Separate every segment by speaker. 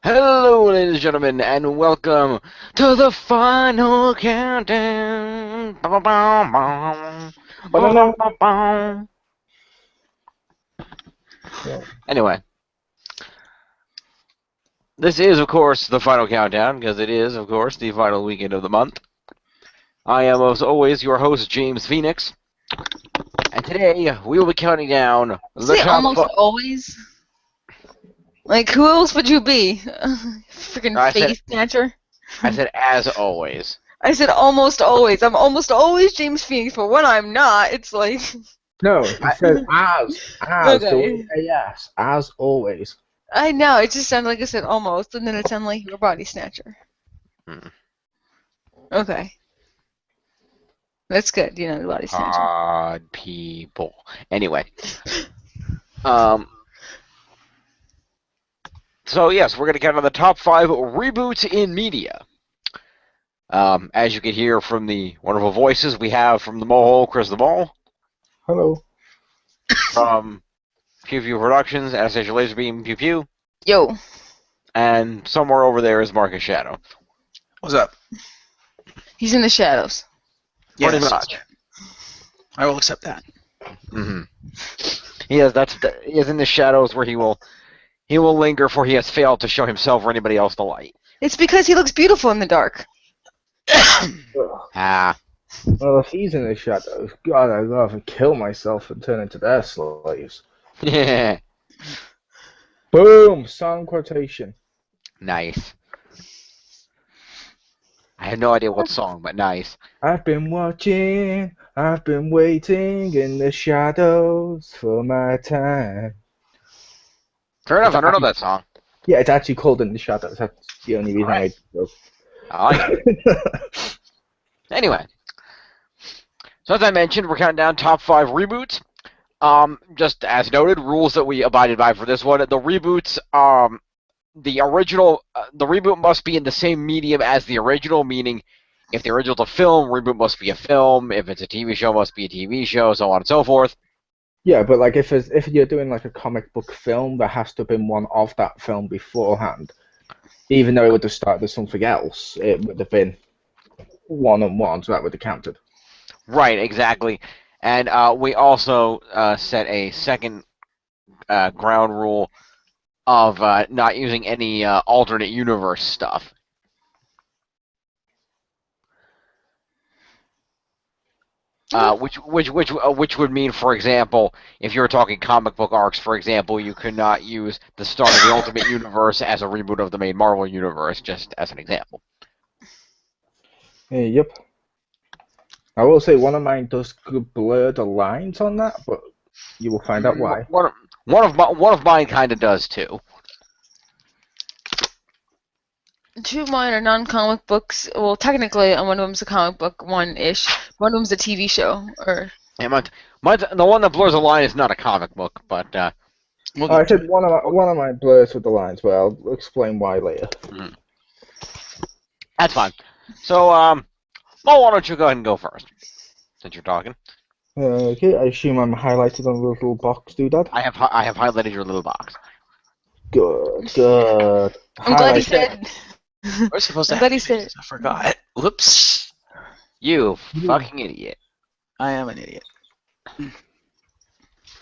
Speaker 1: Hello, ladies and gentlemen, and welcome to the final countdown. Ba-ba-bum-bum.
Speaker 2: Banana.
Speaker 1: Ba-ba-bum-bum.
Speaker 2: Yeah.
Speaker 1: Anyway, this is, of course, the final countdown, because it is, of course, the final weekend of the month. I am, as always, your host, James Phoenix, and today we will be counting down the
Speaker 3: Say
Speaker 1: top
Speaker 3: almost
Speaker 1: five.
Speaker 3: always. Like, who else would you be? Freaking
Speaker 1: I said,
Speaker 3: face snatcher.
Speaker 1: as always.
Speaker 3: I said almost always. I'm almost always James Phoenix, but when I'm not, it's like.
Speaker 2: No, he said as
Speaker 3: Okay.
Speaker 2: yes, as always.
Speaker 3: I know, it just sounded like I said almost, and then it sounded like your body snatcher.
Speaker 1: Hmm.
Speaker 3: Okay. That's good, the body snatcher.
Speaker 1: Odd people. Anyway. Um. So yes, we're going to count on the top 5 reboots in media. As you can hear from the wonderful voices we have from the Mole, Chriz the Mole,
Speaker 2: Hello.
Speaker 1: from Pew Pew Productions, Anastasia Lazerbeam, Pew Pew,
Speaker 3: Yo.
Speaker 1: and somewhere over there is Marcus Shadow.
Speaker 4: What's up?
Speaker 3: He's in the shadows.
Speaker 1: Pretty
Speaker 4: Yes,
Speaker 1: much.
Speaker 4: I will accept that.
Speaker 1: Mm-hmm. He is in the shadows where he will linger, for he has failed to show himself or anybody else the light.
Speaker 3: It's because he looks beautiful in the dark.
Speaker 1: Ah.
Speaker 2: Well, if he's in the shadows, God, I'd rather kill myself and turn into their slaves.
Speaker 1: Yeah.
Speaker 2: Boom! Song quotation.
Speaker 1: Nice. I have no idea what song, but nice.
Speaker 2: I've been watching, I've been waiting in the shadows for my time.
Speaker 1: Fair enough, I don't know that song.
Speaker 2: Yeah, it's actually called In the Shadows. That's the only reason
Speaker 1: Alright.
Speaker 2: I know.
Speaker 1: I like it. Anyway. So as I mentioned, we're counting down top 5 reboots. Just as noted, rules that we abided by for this one. The reboots, the reboot must be in the same medium as the original, meaning if the original's a film, reboot must be a film. If it's a TV show, it must be a TV show, so on and so forth.
Speaker 2: Yeah, but like if you're doing like a comic book film, there has to have been one of that film beforehand. Even though it would have started as something else, it would have been one-on-one, so that would have counted.
Speaker 1: Right, exactly. And we also set a second ground rule of not using any alternate universe stuff. Which would mean, for example, if you were talking comic book arcs, for example, you could not use the start of the Ultimate Universe as a reboot of the main Marvel Universe, just as an example.
Speaker 2: Yep. I will say one of mine does blur the lines on that, but you will find out why.
Speaker 1: One of mine kind of does too.
Speaker 3: Two of mine are non-comic books. Well, technically, one of them's a comic book, one-ish. One of them's a TV show, or.
Speaker 1: And the one that blurs the line is not a comic book, but
Speaker 4: We'll
Speaker 2: I
Speaker 4: get to
Speaker 2: said
Speaker 4: it.
Speaker 2: one of mine blurs with the lines, but I'll explain why later.
Speaker 1: that's fine. So, Mo, why don't you go ahead and go first, since you're talking?
Speaker 2: Okay, I assume I'm highlighted on the little box, doodad?
Speaker 1: I have highlighted your little box.
Speaker 2: Good.
Speaker 3: I'm glad he
Speaker 2: Highlight-
Speaker 3: said.
Speaker 4: We're supposed to
Speaker 3: I'm
Speaker 4: have
Speaker 3: glad he said.
Speaker 4: things. I forgot. Whoops.
Speaker 1: You fucking idiot.
Speaker 4: I am an idiot.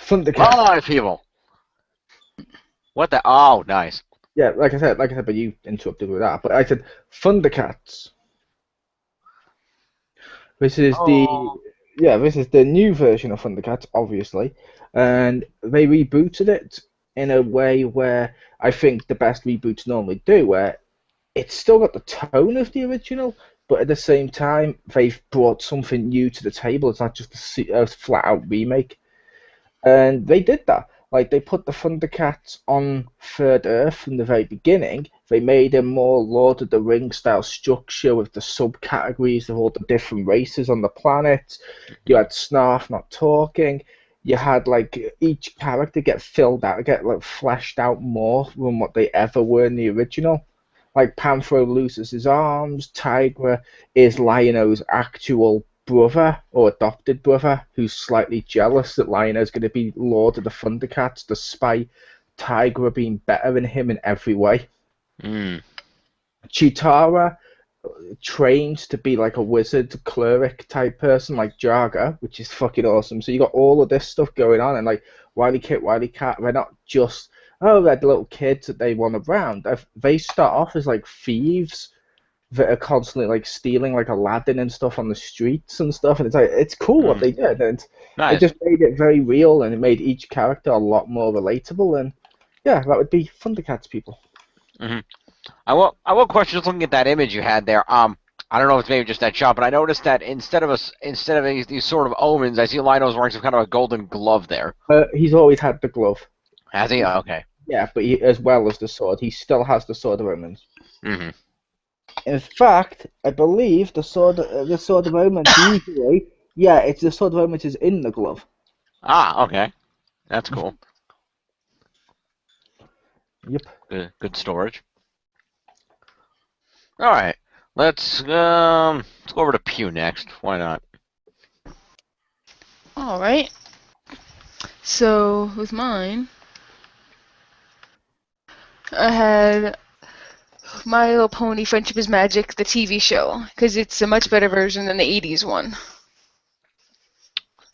Speaker 2: Thundercat.
Speaker 1: Alright, people. What the? Oh, nice.
Speaker 2: Yeah, like I said, but you interrupted with that. But I said Thundercats. This is this is the new version of Thundercats, obviously, and they rebooted it in a way where I think the best reboots normally do, where it's still got the tone of the original, but at the same time they've brought something new to the table. It's not just a flat-out remake, and they did that. Like, they put the Thundercats on Third Earth from the very beginning. They made a more Lord of the Rings style structure with the subcategories of all the different races on the planet. You had Snarf not talking. You had like each character get filled out, get like fleshed out more than what they ever were in the original. Like Panthro loses his arms. Tigra is Lion-O's actual brother or adopted brother, who's slightly jealous that Lion-O's going to be Lord of the Thundercats, despite Tigra being better than him in every way.
Speaker 1: Mm.
Speaker 2: Chitara trains to be like a wizard cleric type person like Jaga, which is fucking awesome. So you got all of this stuff going on, and like Wily Kit, Wily Cat, they're not just they're the little kids that they want around. They start off as like thieves that are constantly like stealing like Aladdin and stuff on the streets and stuff, and it's cool what they did, and
Speaker 1: Nice.
Speaker 2: it just made it very real, and it made each character a lot more relatable, and yeah, that would be Thundercats people.
Speaker 1: Mm-hmm. I will question, just looking at that image you had there. I don't know if it's maybe just that shot, but I noticed that instead of these sort of omens, I see Lionel's wearing some kind of a golden glove there.
Speaker 2: He's always had the glove.
Speaker 1: Has he? Oh, okay.
Speaker 2: Yeah, but as well as the sword, he still has the sword of omens.
Speaker 1: Mm-hmm.
Speaker 2: In fact, I believe the sword of omens usually, it's the sword of omens is in the glove.
Speaker 1: Ah, okay. That's cool.
Speaker 2: Yep.
Speaker 1: Good storage. All right, let's go over to Pew next. Why not?
Speaker 3: All right. So with mine, I had My Little Pony: Friendship is Magic, the TV show, because it's a much better version than the '80s one.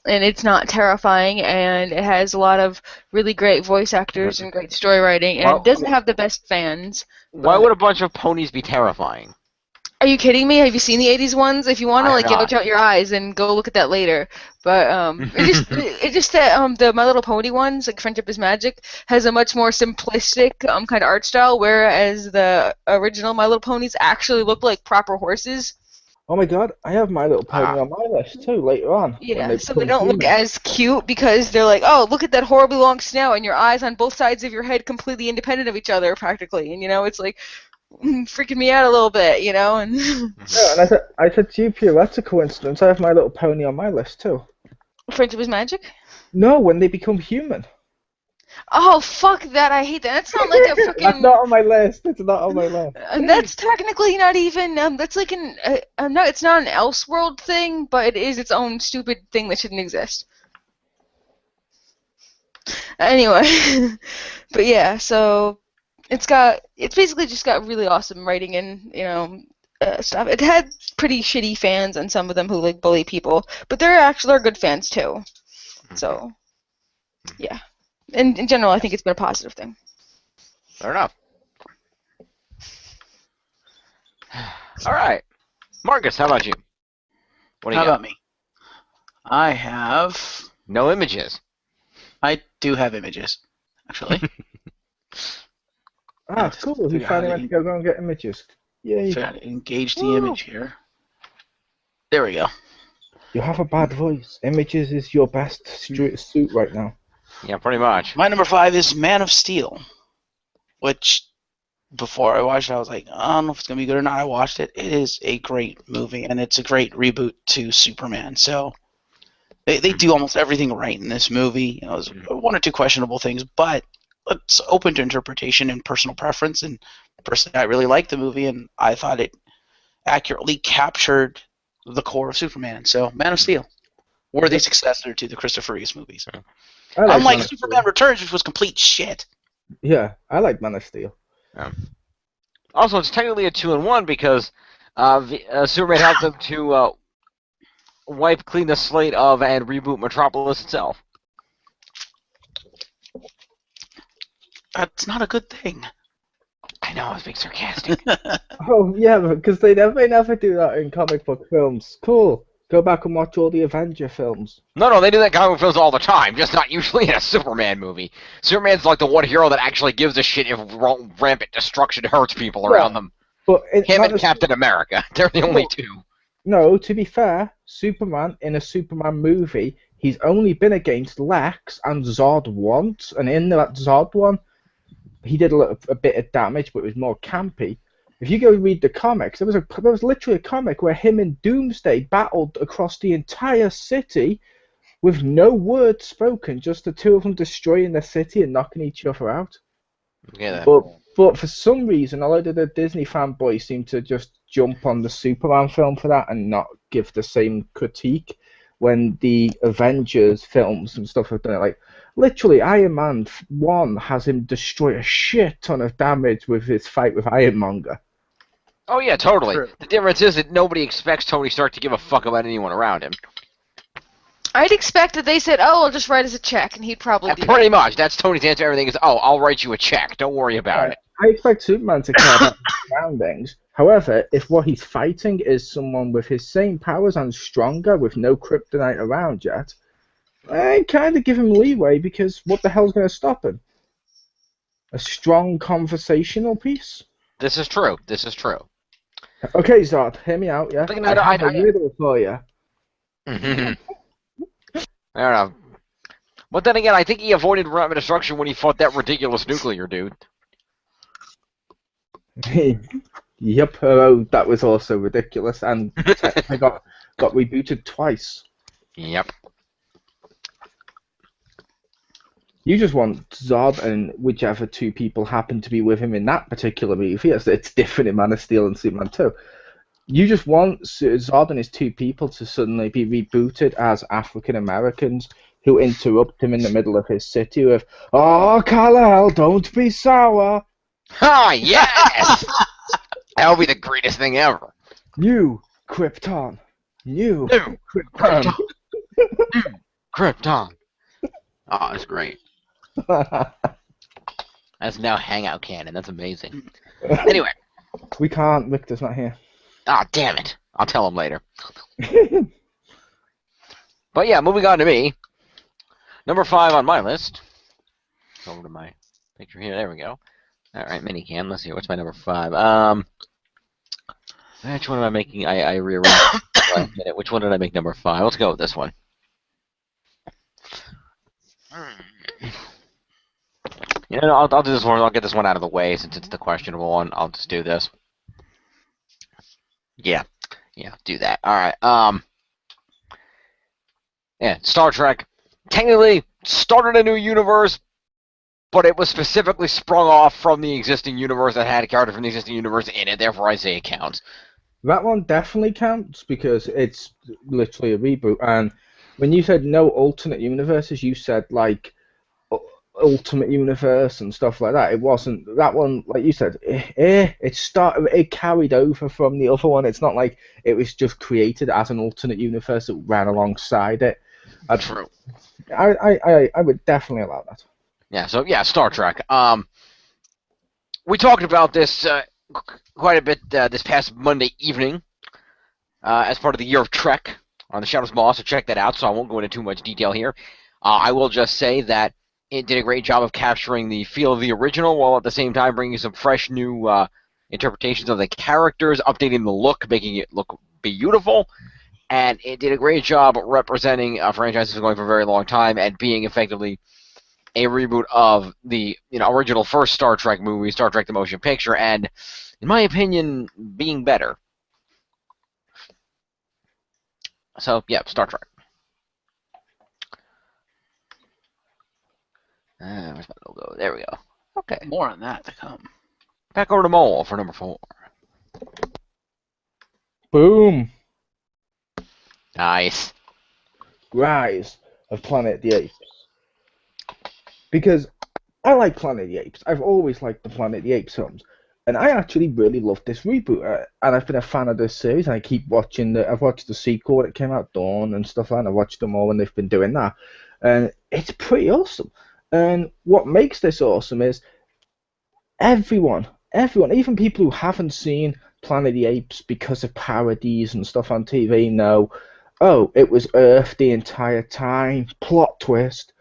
Speaker 3: And it's not terrifying, and it has a lot of really great voice actors and great story writing, and it doesn't have the best fans.
Speaker 1: Why would a bunch of ponies be terrifying?
Speaker 3: Are you kidding me? Have you seen the '80s ones? If you want to like gouge out your eyes, then go look at that later. But it just that the My Little Pony ones, like Friendship is Magic, has a much more simplistic kind of art style, whereas the original My Little Ponies actually look like proper horses.
Speaker 2: Oh my god, I have My Little Pony on my list too later on.
Speaker 3: Yeah, so they don't look as cute because they're like, oh, look at that horribly long snout and your eyes on both sides of your head completely independent of each other practically. And, it's like freaking me out a little bit, And
Speaker 2: Yeah, and I said to you, Pew, that's a coincidence. I have My Little Pony on my list too.
Speaker 3: Friendship is Magic?
Speaker 2: No, when they become human.
Speaker 3: Oh, fuck that. I hate that. That's not like a freaking...
Speaker 2: That's not on my list. It's not on my list.
Speaker 3: And that's technically not even... that's like an... no, it's not an Elseworld thing, but it is its own stupid thing that shouldn't exist. Anyway. But yeah, so... It's basically just got really awesome writing and, stuff. It had pretty shitty fans and some of them who, like, bully people. But they're good fans, too. So, yeah. In general, I think it's been a positive thing.
Speaker 1: Fair enough. All right. Marcus, how about you? What do you got?
Speaker 4: How about me? I have...
Speaker 1: No images.
Speaker 4: I do have images, actually.
Speaker 2: Cool. He finally went to go and get images. Yay.
Speaker 4: Try to engage the image here. There we go.
Speaker 2: You have a bad voice. Images is your best suit right now.
Speaker 1: Yeah, pretty much.
Speaker 4: My number 5 is Man of Steel, which, before I watched it, I was like, I don't know if it's going to be good or not. I watched it. It is a great movie, and it's a great reboot to Superman. So they do almost everything right in this movie. There's one or two questionable things, but it's open to interpretation and personal preference. And personally, I really liked the movie, and I thought it accurately captured the core of Superman. So Man of Steel, worthy successor to the Christopher Reeves movies. Unlike Superman Returns, which was complete shit.
Speaker 2: Yeah, I like Man of Steel.
Speaker 1: Yeah. Also, it's technically a 2-in-1 because Superman helped them to wipe clean the slate of and reboot Metropolis itself.
Speaker 4: That's not a good thing.
Speaker 1: I know, I was being sarcastic.
Speaker 2: Oh, yeah, because they never do that in comic book films. Cool. Go back and watch all the Avenger films.
Speaker 1: No, they do that in comic book films all the time, just not usually in a Superman movie. Superman's like the one hero that actually gives a shit if rampant destruction hurts people around them.
Speaker 2: But
Speaker 1: Him and Captain America, they're the only two.
Speaker 2: No, to be fair, Superman in a Superman movie, he's only been against Lex and Zod once, and in that Zod one, he did a bit of damage, but it was more campy. If you go read the comics, there was literally a comic where him and Doomsday battled across the entire city with no word spoken, just the two of them destroying the city and knocking each other out.
Speaker 1: Yeah.
Speaker 2: But for some reason, a lot of the Disney fanboys seem to just jump on the Superman film for that and not give the same critique when the Avengers films and stuff have done it. Like, Literally, Iron Man 1 has him destroy a shit ton of damage with his fight with Ironmonger.
Speaker 1: Oh yeah, totally.
Speaker 4: True.
Speaker 1: The difference is that nobody expects Tony Stark to give a fuck about anyone around him.
Speaker 3: I'd expect that they said, "Oh, I'll just write us a check," and he'd probably do
Speaker 1: Pretty
Speaker 3: that.
Speaker 1: much. That's Tony's answer to everything is, oh, I'll write you a check. Don't worry about it.
Speaker 2: I expect Superman to care about his surroundings. However, if what he's fighting is someone with his same powers and stronger, with no kryptonite around yet, I kind of give him leeway, because what the hell's going to stop him? A strong conversational piece?
Speaker 1: This is true. This is true.
Speaker 2: Okay, Zod, hear me out, yeah?
Speaker 1: Look,
Speaker 2: I have a riddle for you.
Speaker 1: I don't know. But then again, I think he avoided rapid destruction when he fought that ridiculous nuclear dude.
Speaker 2: Yep, that was also ridiculous, and I got rebooted twice.
Speaker 1: Yep.
Speaker 2: You just want Zod and whichever two people happen to be with him in that particular movie. It's different in Man of Steel and Superman 2. You just want Zod and his two people to suddenly be rebooted as African Americans who interrupt him in the middle of his city with, "Oh, Kal-El, don't be sour.
Speaker 1: Ah, yes! That would be the greatest thing ever.
Speaker 2: New Krypton. New
Speaker 1: New
Speaker 2: Krypton."
Speaker 1: Krypton. Oh, that's great. That's now Hangout canon. That's amazing. Anyway.
Speaker 2: We can't. Victor's not here.
Speaker 1: Ah, damn it. I'll tell him later. But yeah, moving on to me. Number 5 on my list. Go over to my picture here. There we go. Alright, minicam. Let's see. What's my number 5? Which one am I making? I rearranged last minute. Which one did I make number 5? Let's go with this one. You know, I'll do this one. I'll get this one out of the way since it's the questionable one. I'll just do this. Yeah, do that. All right. Yeah, Star Trek technically started a new universe, but it was specifically sprung off from the existing universe that had a character from the existing universe in it. Therefore, I say it counts.
Speaker 2: That one definitely counts because it's literally a reboot. And when you said no alternate universes, you said like Ultimate Universe and stuff like that. It wasn't that one, like you said. It carried over from the other one. It's not like it was just created as an alternate universe that ran alongside it.
Speaker 1: True.
Speaker 2: I would definitely allow that.
Speaker 1: Yeah. So yeah, Star Trek. We talked about this quite a bit this past Monday evening as part of the Year of Trek on the Shadows Moss. So check that out. So I won't go into too much detail here. I will just say that it did a great job of capturing the feel of the original while at the same time bringing some fresh new interpretations of the characters, updating the look, making it look beautiful, and it did a great job representing a franchise that's been going for a very long time and being effectively a reboot of the original first Star Trek movie, Star Trek the Motion Picture, and in my opinion, being better. So, yeah, Star Trek. Where's my logo? There we go. Okay.
Speaker 4: More on that to come.
Speaker 1: Back over to Mole for number 4.
Speaker 2: Boom.
Speaker 1: Nice.
Speaker 2: Rise of Planet of the Apes. Because I like Planet of the Apes. I've always liked the Planet of the Apes films. And I actually really love this reboot. And I've been a fan of this series. And I keep watching I've watched the sequel when it came out, Dawn and stuff like that. I've watched them all when they've been doing that. And it's pretty awesome. And what makes this awesome is everyone, even people who haven't seen Planet of the Apes because of parodies and stuff on TV know, oh, it was Earth the entire time, plot twist.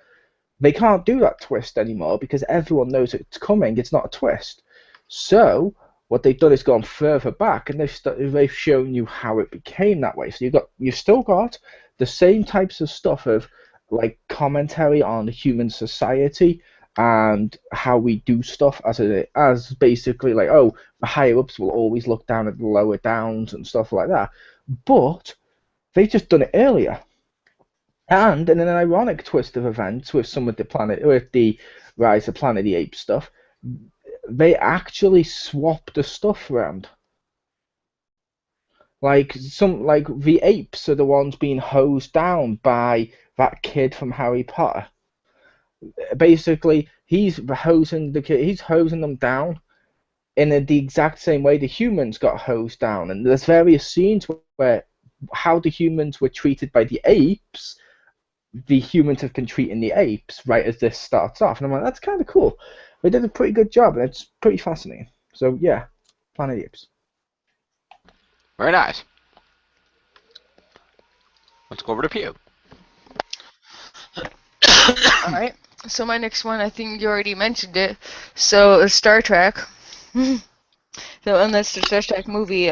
Speaker 2: They can't do that twist anymore because everyone knows it's coming. It's not a twist. So what they've done is gone further back, and they've shown you how it became that way. So you've still got the same types of stuff of like commentary on human society and how we do stuff as basically like, oh, the higher ups will always look down at the lower downs and stuff like that. But they've just done it earlier. And in an ironic twist of events with the Rise of Planet of the Apes stuff, they actually swap the stuff around. Like the apes are the ones being hosed down by that kid from Harry Potter. Basically, he's hosing them down in the exact same way the humans got hosed down. And there's various scenes where how the humans were treated by the apes, the humans have been treating the apes right as this starts off. And I'm like, that's kind of cool. They did a pretty good job, and it's pretty fascinating. So yeah, Planet of the Apes.
Speaker 1: Very nice. Let's go over to Pew.
Speaker 3: Alright, so my next one, I think you already mentioned it. So, Star Trek. That's the Star Trek movie,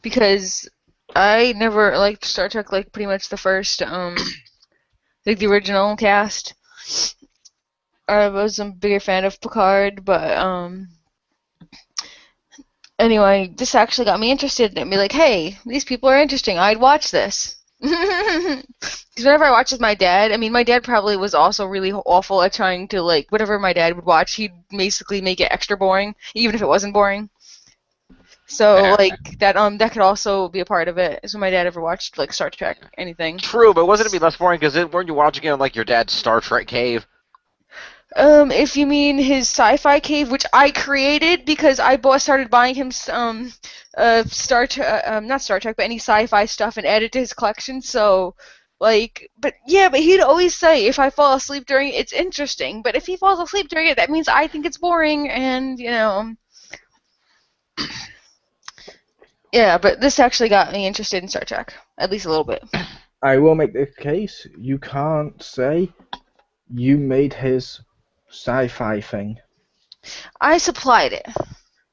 Speaker 3: because I never liked Star Trek, like, pretty much the first, like, the original cast. I was a bigger fan of Picard, but, anyway, this actually got me interested in it. Be like, hey, these people are interesting. I'd watch this. Because whenever I watched with my dad, I mean, my dad probably was also really awful at trying to, like, whatever my dad would watch, he'd basically make it extra boring, even if it wasn't boring. So, like, that could also be a part of it. So my dad ever watched, like, Star Trek, anything.
Speaker 1: True, but wasn't it be less boring? Because weren't you watching it in, like, your dad's Star Trek cave?
Speaker 3: If you mean his sci-fi cave, which I created because I started buying him not Star Trek, but any sci-fi stuff and added to his collection. So, like, but he'd always say if I fall asleep during it, it's interesting. But if he falls asleep during it, that means I think it's boring, and yeah. But this actually got me interested in Star Trek, at least a little bit.
Speaker 2: I will make the case. You can't say you made his sci-fi thing.
Speaker 3: I supplied it.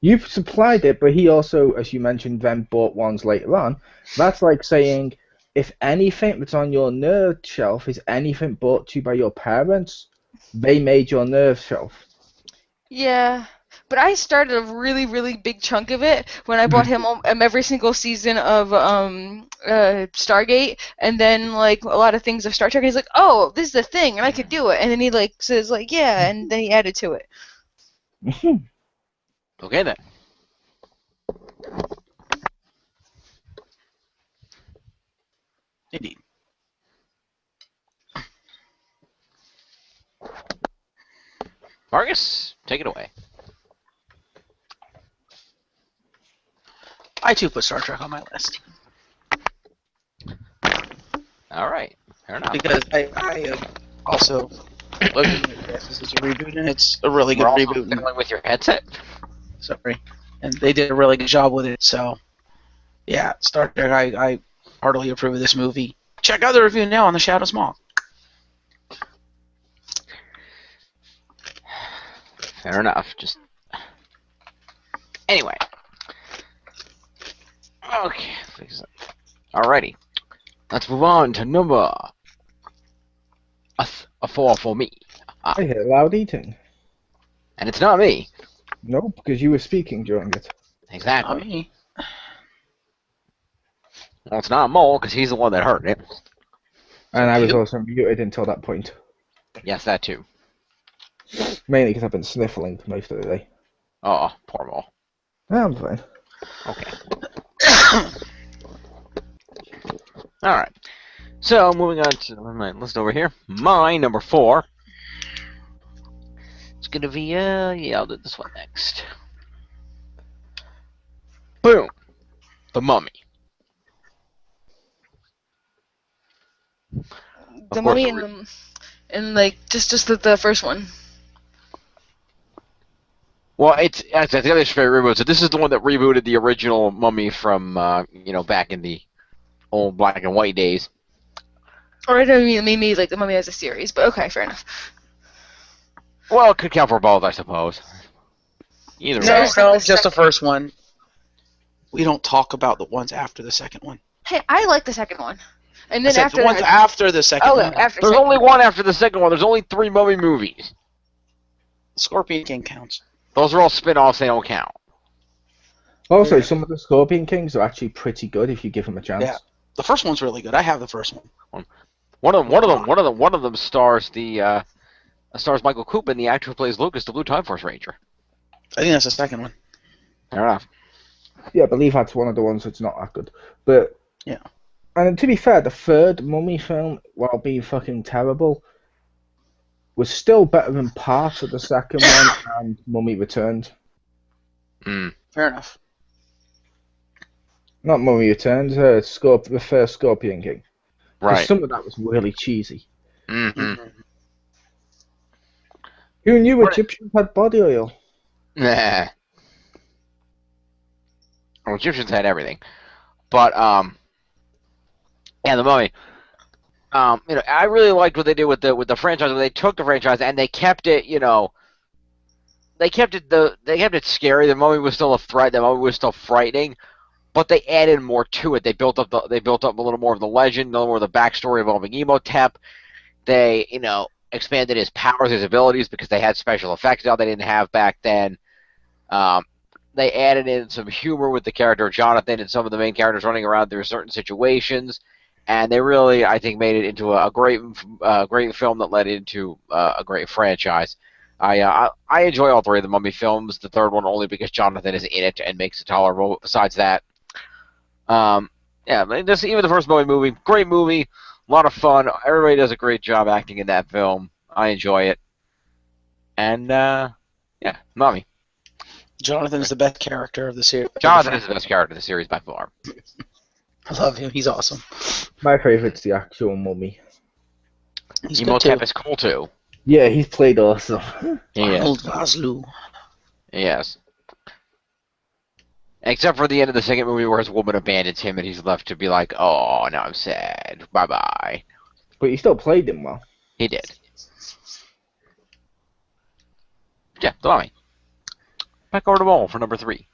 Speaker 2: You've supplied it, but he also, as you mentioned, then bought ones later on. That's like saying, if anything that's on your nerd shelf is anything bought to you by your parents, they made your nerd shelf.
Speaker 3: Yeah, but I started a really, really big chunk of it when I bought him every single season of Stargate, and then like a lot of things of Star Trek. And he's like, "Oh, this is the thing, and I could do it." And then he like says like, "Yeah," and then he added to it.
Speaker 1: Okay, then.
Speaker 4: Indeed.
Speaker 1: Marcus, take it away.
Speaker 4: I too put Star Trek on my list
Speaker 1: All right, fair enough.
Speaker 4: because I also looking at this as a reboot, and it's a really good
Speaker 1: We're also
Speaker 4: reboot.
Speaker 1: fiddling with your headset.
Speaker 4: Sorry, and they did a really good job with it. So, yeah, Star Trek. I heartily approve of this movie. Check out the review now on the Shadow Small.
Speaker 1: Fair enough. Just anyway. Okay. Alrighty. Let's move on to number a 4 for me.
Speaker 2: I hear loud eating.
Speaker 1: And it's not me.
Speaker 2: No, because you were speaking during it.
Speaker 1: Exactly.
Speaker 4: Not me.
Speaker 1: Well, it's not Mole because he's the one that heard it.
Speaker 2: And I was also muted until that point.
Speaker 1: Yes, that too.
Speaker 2: Mainly because I've been sniffling most of the day.
Speaker 1: Oh, poor Mole.
Speaker 2: Yeah, I'm fine.
Speaker 1: Okay. Alright. So, moving on to my list over here. My number 4. It's gonna be, yeah, I'll do this one next. Boom! The Mummy.
Speaker 3: The Mummy and like just the first one.
Speaker 1: Well, it's the other favorite reboot. So this is the one that rebooted the original Mummy from, back in the old black and white days.
Speaker 3: Or I don't mean like the Mummy as a series, but okay, fair enough.
Speaker 1: Well, it could count for both, I suppose. Either way.
Speaker 4: No, just the first one. We don't talk about the ones after the second one.
Speaker 3: Hey, I like the second one. And then after
Speaker 4: the ones after the second one.
Speaker 3: after
Speaker 1: There's only one after the second one. There's only 3 Mummy movies.
Speaker 4: Scorpion King counts.
Speaker 1: Those are all spin-offs. They don't count.
Speaker 2: Also, some of the Scorpion Kings are actually pretty good if you give them a chance.
Speaker 4: Yeah. The first one's really good. I have the first one.
Speaker 1: One of them stars stars Michael Koopman, the actor who plays Lucas, the Blue Time Force Ranger.
Speaker 4: I think that's the second one.
Speaker 1: Fair enough.
Speaker 2: Yeah, I believe that's one of the ones that's not that good. But
Speaker 4: yeah.
Speaker 2: And to be fair, the third Mummy film, while being fucking terrible, was still better than parts of the second one and Mummy Returned.
Speaker 4: Fair enough.
Speaker 2: Not Mummy Returns, the first Scorpion King. Because
Speaker 1: Right.
Speaker 2: some of that was really cheesy.
Speaker 1: Mm-hmm.
Speaker 2: Who knew
Speaker 1: Right.
Speaker 2: Egyptians had body oil?
Speaker 1: Nah. Well, Egyptians had everything, but yeah, the Mummy. I really liked what they did with the franchise. Where they took the franchise and they kept it. They kept it scary. The Mummy was still a threat. The Mummy was still frightening, but they added more to it. They built up a little more of the legend, a little more of the backstory involving Imhotep. They expanded his powers, his abilities, because they had special effects now they didn't have back then. They added in some humor with the character of Jonathan and some of the main characters running around through certain situations, and they really, I think, made it into a great film that led into a great franchise. I enjoy all three of the Mummy films. The third one only because Jonathan is in it and makes it tolerable. Besides that, even the first Mummy movie, great movie, a lot of fun. Everybody does a great job acting in that film. I enjoy it, and Mummy.
Speaker 4: Jonathan's the best character of the series.
Speaker 1: Jonathan is the best character of the series by far.
Speaker 4: I love him. He's awesome.
Speaker 2: My favourite's the actual Mummy.
Speaker 4: He's good
Speaker 1: Imhotep
Speaker 4: too.
Speaker 1: is cool too.
Speaker 2: Yeah, he's played awesome.
Speaker 4: Arnold Vosloo.
Speaker 1: Yes. Except for the end of the second movie where his woman abandons him and he's left to be like, oh, now I'm sad. Bye-bye.
Speaker 2: But he still played him well.
Speaker 1: He did. Yeah, the Mummy. Back over to Mole for number 3.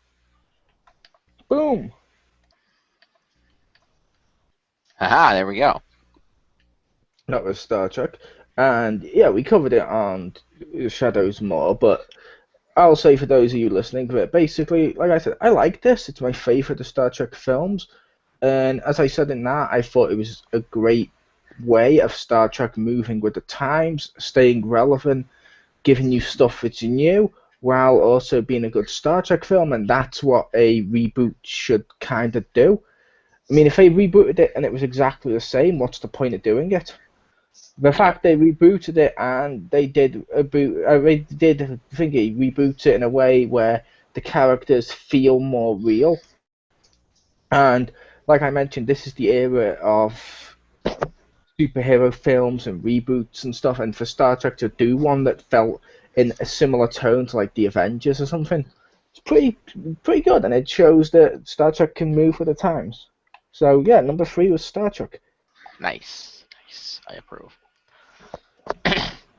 Speaker 2: Boom.
Speaker 1: Haha, there we go.
Speaker 2: That was Star Trek. And yeah, we covered it on Shadows more, but I'll say for those of you listening that basically, like I said, I like this. It's my favourite of Star Trek films. And as I said in that, I thought it was a great way of Star Trek moving with the times, staying relevant, giving you stuff that's new, while also being a good Star Trek film, and that's what a reboot should kind of do. I mean, if they rebooted it and it was exactly the same, what's the point of doing it? The fact they rebooted it and they did reboot it in a way where the characters feel more real. And like I mentioned, this is the era of superhero films and reboots and stuff, and for Star Trek to do one that felt in a similar tone to like the Avengers or something, it's pretty good, and it shows that Star Trek can move with the times. So yeah, number 3 was Star Trek.
Speaker 1: Nice. I approve.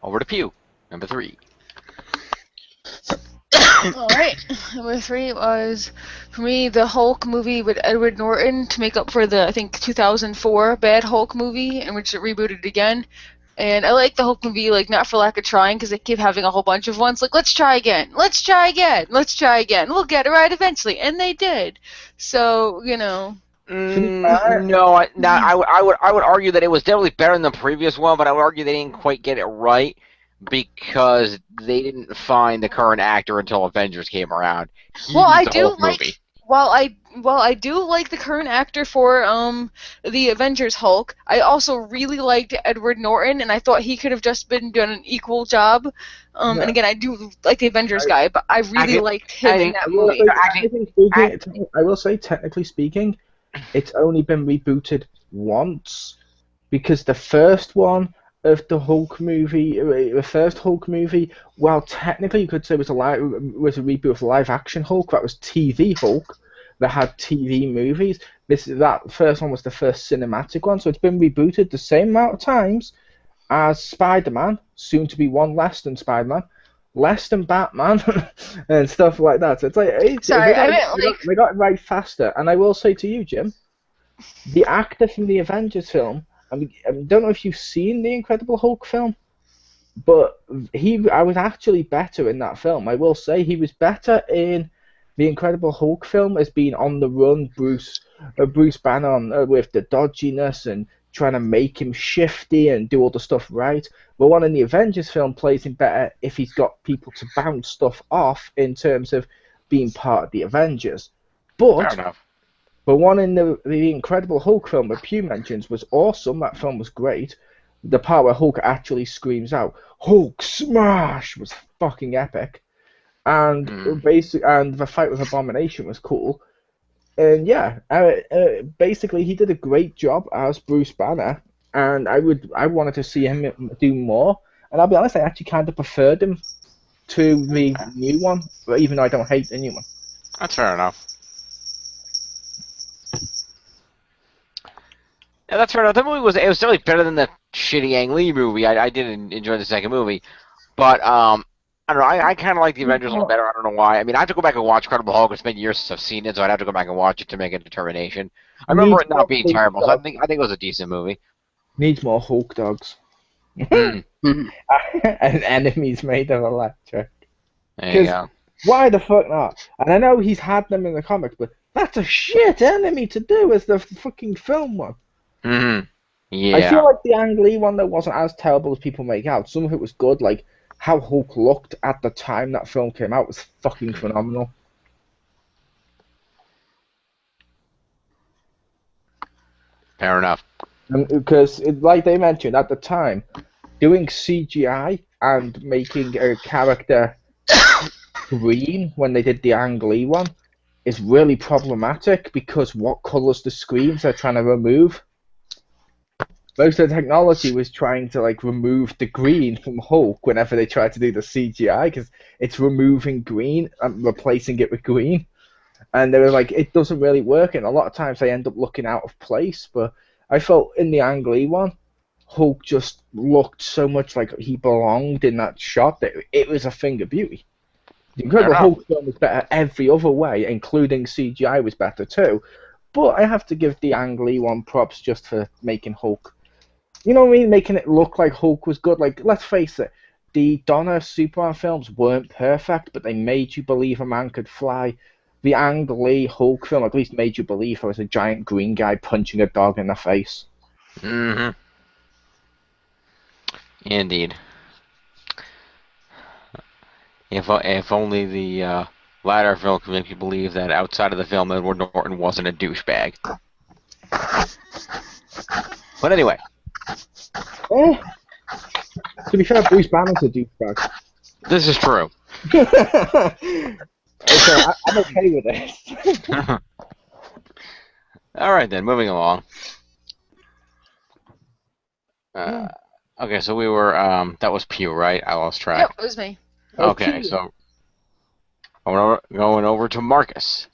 Speaker 1: Over to Pew. Number 3.
Speaker 3: Alright, number 3 was, for me, the Hulk movie with Edward Norton to make up for the, I think, 2004 bad Hulk movie, in which it rebooted again. And I like the Hulk movie, like, not for lack of trying, because they keep having a whole bunch of ones. Like, let's try again, let's try again, let's try again. We'll get it right eventually, and they did. So,
Speaker 1: No, I would argue that it was definitely better than the previous one, but I would argue they didn't quite get it right because they didn't find the current actor until Avengers came around.
Speaker 3: Well, I
Speaker 1: The
Speaker 3: do
Speaker 1: Hulk
Speaker 3: like.
Speaker 1: movie.
Speaker 3: While I do like the current actor for the Avengers Hulk, I also really liked Edward Norton, and I thought he could have just been doing an equal job.
Speaker 2: Yeah.
Speaker 3: And again, I do like the Avengers guy, but I really liked him in that movie.
Speaker 2: I will say, technically speaking, it's only been rebooted once, because the first one of the Hulk movie, the first Hulk movie, well, technically you could say was a reboot of the live action Hulk. That was TV Hulk that had TV movies. That first one was the first cinematic one, so it's been rebooted the same amount of times as Spider-Man, soon to be one less than Spider-Man, less than Batman, and stuff like that. So it's like, they got it right faster. And I will say to you, Jim, the actor from the Avengers film, I don't know if you've seen the Incredible Hulk film, but I was actually better in that film. I will say he was better in the Incredible Hulk film as being on the run, Bruce Banner with the dodginess and trying to make him shifty and do all the stuff right. But one in the Avengers film plays him better if he's got people to bounce stuff off in terms of being part of the Avengers. But
Speaker 1: Fair enough.
Speaker 2: one in the Incredible Hulk film that Pew mentions was awesome. That film was great. the part where Hulk actually screams out, "Hulk smash!" was fucking epic. And and the fight with Abomination was cool. And yeah, basically he did a great job as Bruce Banner, and I wanted to see him do more. And I'll be honest, I actually kind of preferred him to the new one, even though I don't hate the new one.
Speaker 1: That's fair enough. Yeah, that's fair enough. That movie was certainly better than the shitty Ang Lee movie. I did enjoy the second movie, but I don't know. I kind of like the Avengers a little better. I don't know why. I mean, I have to go back and watch Incredible Hulk. It's been years since I've seen it, so I'd have to go back and watch it to make a determination. I remember it not being terrible, so I think it was a decent movie.
Speaker 2: Needs more Hulk dogs. And enemies made of electric.
Speaker 1: There you go.
Speaker 2: Why the fuck not? And I know he's had them in the comics, but that's a shit enemy to do as the fucking film one.
Speaker 1: Yeah.
Speaker 2: I feel like the Ang Lee one, though, wasn't as terrible as people make out. Some of it was good, like how Hulk looked at the time that film came out was fucking phenomenal.
Speaker 1: Fair enough.
Speaker 2: Because, like they mentioned, at the time, doing CGI and making a character green when they did the Ang Lee one is really problematic because what colours the screens they're trying to remove. Most of the technology was trying to like remove the green from Hulk whenever they tried to do the CGI because it's removing green and replacing it with green. And they were like, it doesn't really work, and a lot of times they end up looking out of place. But I felt in the Ang Lee one, Hulk just looked so much like he belonged in that shot that it was a thing of beauty. The Incredible Hulk film was better every other way, including CGI was better too. But I have to give the Ang Lee one props just for making Hulk. You know what I mean? Making it look like Hulk was good. Like, let's face it, the Donner Superman films weren't perfect, but they made you believe a man could fly. The Ang Lee Hulk film at least made you believe there was a giant green guy punching a dog in the face.
Speaker 1: Indeed. If only the latter film could make you believe that outside of the film, Edward Norton wasn't a douchebag. But anyway.
Speaker 2: To be fair, Bruce Banner's a douchebag.
Speaker 1: This is true.
Speaker 2: Okay, I'm okay with this.
Speaker 1: All right then, moving along. Okay, so we were that was Pew, right? I lost track.
Speaker 3: Yep, it was me.
Speaker 1: Okay, so going over to Marcus.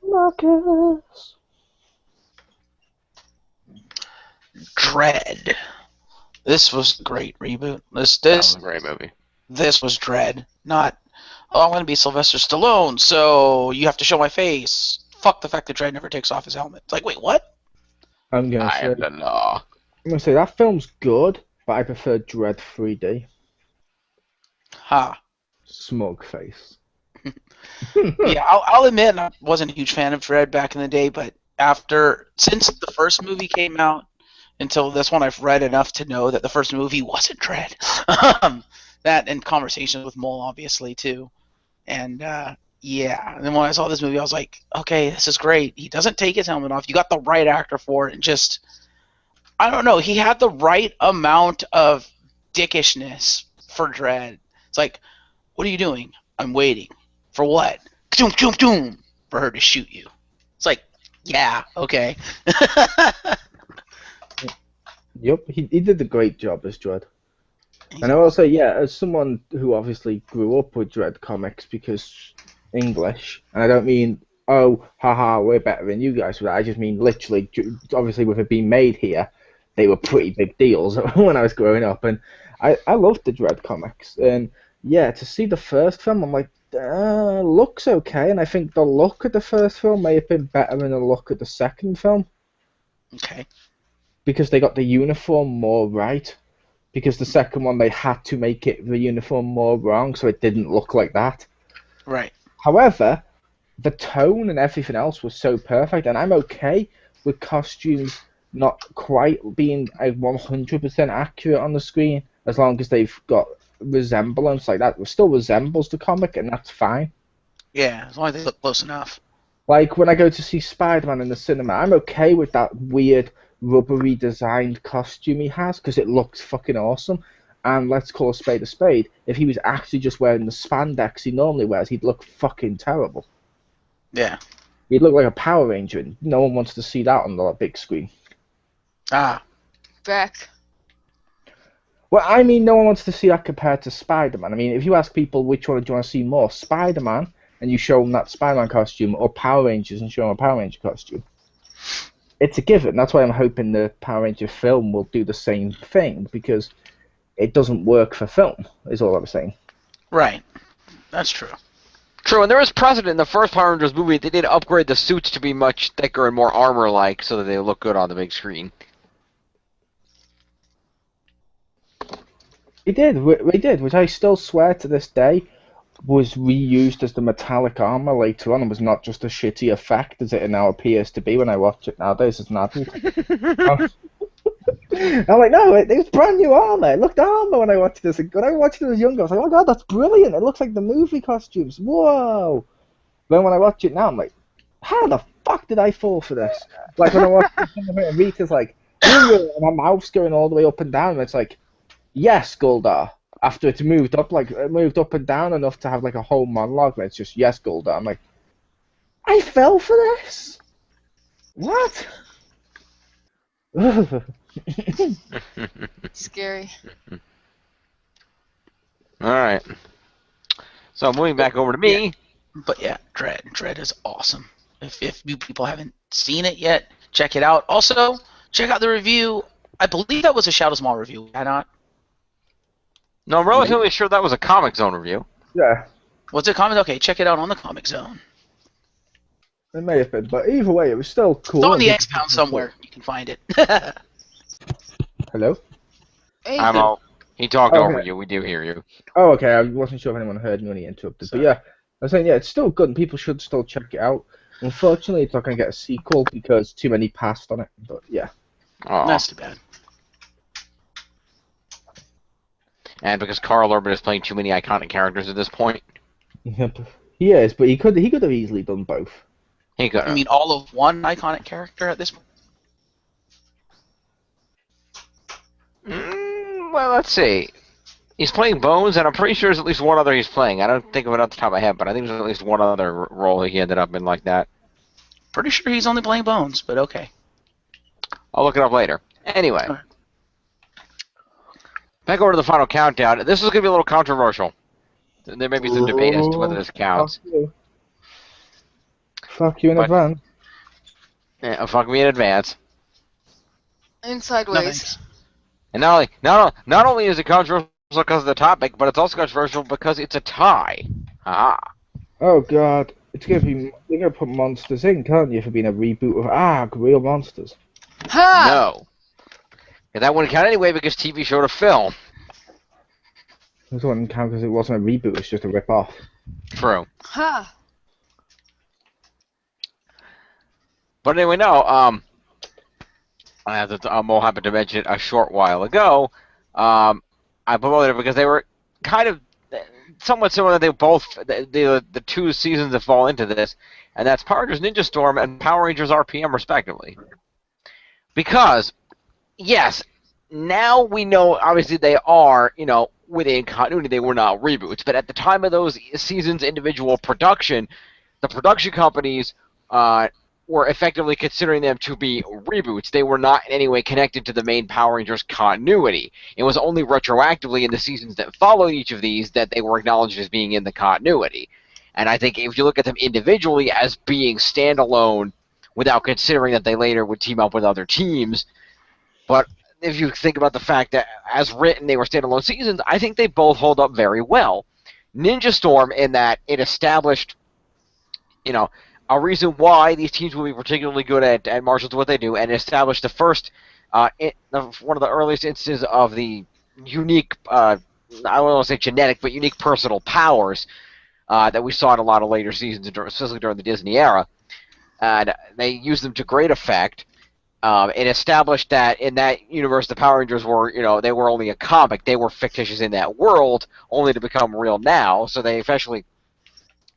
Speaker 2: Marcus.
Speaker 4: Dread. This was a great reboot. This
Speaker 1: was a great movie.
Speaker 4: This was Dread. Not, oh, I'm going to be Sylvester Stallone, so you have to show my face. Fuck the fact that Dread never takes off his helmet. It's like, wait, what?
Speaker 2: I'm going to say that film's good, but I prefer Dread 3D.
Speaker 4: Ha.
Speaker 2: Smug face.
Speaker 4: Yeah, I'll admit I wasn't a huge fan of Dread back in the day, but since the first movie came out until this one, I've read enough to know that the first movie wasn't Dread. That and conversations with Mole, obviously, too. And, yeah. And then when I saw this movie, I was like, okay, this is great. He doesn't take his helmet off. You got the right actor for it. And just, I don't know, he had the right amount of dickishness for Dread. It's like, what are you doing? I'm waiting. For what? Doom, doom, doom. For her to shoot you. It's like, yeah, okay.
Speaker 2: Yep, he did a great job as Dread. And I will say, yeah, as someone who obviously grew up with Dread comics because English, and I don't mean, oh, haha, we're better than you guys for that. I just mean literally, obviously with it being made here, they were pretty big deals when I was growing up. And I loved the Dread comics. And yeah, to see the first film, I'm like, looks okay. And I think the look of the first film may have been better than the look of the second film.
Speaker 4: Okay.
Speaker 2: Because they got the uniform more right. Because the second one, they had to make the uniform more wrong, so it didn't look like that.
Speaker 4: Right.
Speaker 2: However, the tone and everything else was so perfect, and I'm okay with costumes not quite being 100% accurate on the screen, as long as they've got resemblance like that. It still resembles the comic, and that's fine.
Speaker 4: Yeah, as long as they look close enough.
Speaker 2: Like, when I go to see Spider-Man in the cinema, I'm okay with that weird rubbery designed costume he has because it looks fucking awesome. And let's call a spade a spade. If he was actually just wearing the spandex he normally wears, he'd look fucking terrible.
Speaker 4: Yeah.
Speaker 2: He'd look like a Power Ranger, and no one wants to see that on the big screen.
Speaker 4: Ah.
Speaker 3: Back.
Speaker 2: Well, I mean, no one wants to see that compared to Spider-Man. I mean, if you ask people which one do you want to see more, Spider-Man, and you show them that Spider-Man costume, or Power Rangers and show them a Power Ranger costume, it's a given. That's why I'm hoping the Power Ranger film will do the same thing, because it doesn't work for film, is all I'm saying.
Speaker 4: Right. That's true.
Speaker 1: True, and there is precedent in the first Power Rangers movie. They did upgrade the suits to be much thicker and more armor-like so that they look good on the big screen.
Speaker 2: They did, which I still swear to this day was reused as the metallic armor later on and was not just a shitty effect as it now appears to be when I watch it nowadays as an adult. I'm like, no, it was brand new armor. It looked armor when I watched this. When I watched it as younger, I was like, oh god, that's brilliant. It looks like the movie costumes. Whoa. Then when I watch it now, I'm like, how the fuck did I fall for this? Like when I watch it and Rita's like, and my mouth's going all the way up and down, and it's like, yes, Goldar. After it's moved up and down enough to have like a whole monologue, and it's just yes, Goldar. I'm like, I fell for this. What?
Speaker 3: Scary.
Speaker 1: Alright. So moving back over to me.
Speaker 4: But yeah, Dread. Dread is awesome. If you people haven't seen it yet, check it out. Also, check out the review. I believe that was a Shadow Small review. Why not?
Speaker 1: No, I'm relatively sure that was a Comic Zone review.
Speaker 2: Yeah.
Speaker 4: Was it Comic? Okay, check it out on the Comic Zone.
Speaker 2: It may have been, but either way, it was still cool.
Speaker 4: It's on the X-Pound somewhere. You can find it.
Speaker 2: Hello?
Speaker 3: Hey,
Speaker 1: I'm all. He talked
Speaker 2: Oh,
Speaker 1: over
Speaker 2: okay.
Speaker 1: you. We do hear you.
Speaker 2: Oh, okay. I wasn't sure if anyone heard me when he interrupted.
Speaker 4: Sorry.
Speaker 2: But yeah, I was saying, yeah, it's still good, and people should still check it out. Unfortunately, it's not going to get a sequel because too many passed on it. But yeah.
Speaker 1: Aw.
Speaker 4: That's too bad.
Speaker 1: And because Carl Urban is playing too many iconic characters at this point,
Speaker 2: Yep. He is, but he could have easily done both.
Speaker 1: he could.
Speaker 4: I mean, all of one iconic character at this point.
Speaker 1: Well, let's see. He's playing Bones, and I'm pretty sure there's at least one other he's playing. I don't think of it off the top of my head, but I think there's at least one other role he ended up in like that.
Speaker 4: Pretty sure he's only playing Bones, but okay.
Speaker 1: I'll look it up later. Anyway.
Speaker 4: Alright.
Speaker 1: Back over to the final countdown. This is going to be a little controversial. There may be some debate as to whether this counts.
Speaker 2: Fuck you in
Speaker 1: But-
Speaker 2: advance.
Speaker 1: Yeah, fuck me in advance.
Speaker 3: and
Speaker 4: No,
Speaker 3: sideways.
Speaker 4: thanks.
Speaker 1: And not only is it controversial because of the topic, but it's also controversial because it's a tie. Ah.
Speaker 2: Oh god, it's gonna be. You're gonna put Monsters in, can't you, for being a reboot of Real Monsters?
Speaker 3: Ha!
Speaker 1: No. And that wouldn't count anyway because TV showed a film.
Speaker 2: This wouldn't count because it wasn't a reboot. It's just a rip-off.
Speaker 1: True.
Speaker 3: Ha!
Speaker 1: But anyway, no. Mo happened to mention it a short while ago. I promoted it because they were kind of somewhat similar. They both the two seasons that fall into this, and that's Power Rangers Ninja Storm and Power Rangers RPM, respectively. Because, yes, now we know obviously they are, within continuity. They were not reboots, but at the time of those seasons' individual production, the production companies were effectively considering them to be reboots. They were not in any way connected to the main Power Rangers continuity. It was only retroactively in the seasons that followed each of these that they were acknowledged as being in the continuity. And I think if you look at them individually as being standalone without considering that they later would team up with other teams, but if you think about the fact that as written they were standalone seasons, I think they both hold up very well. Ninja Storm, in that it established, a reason why these teams will be particularly good at martial to what they do, and established the first, one of the earliest instances of the unique, I don't want to say genetic, but unique personal powers that we saw in a lot of later seasons, especially during the Disney era. And they used them to great effect. It established that in that universe, the Power Rangers were, they were only a comic. They were fictitious in that world, only to become real now. So they eventually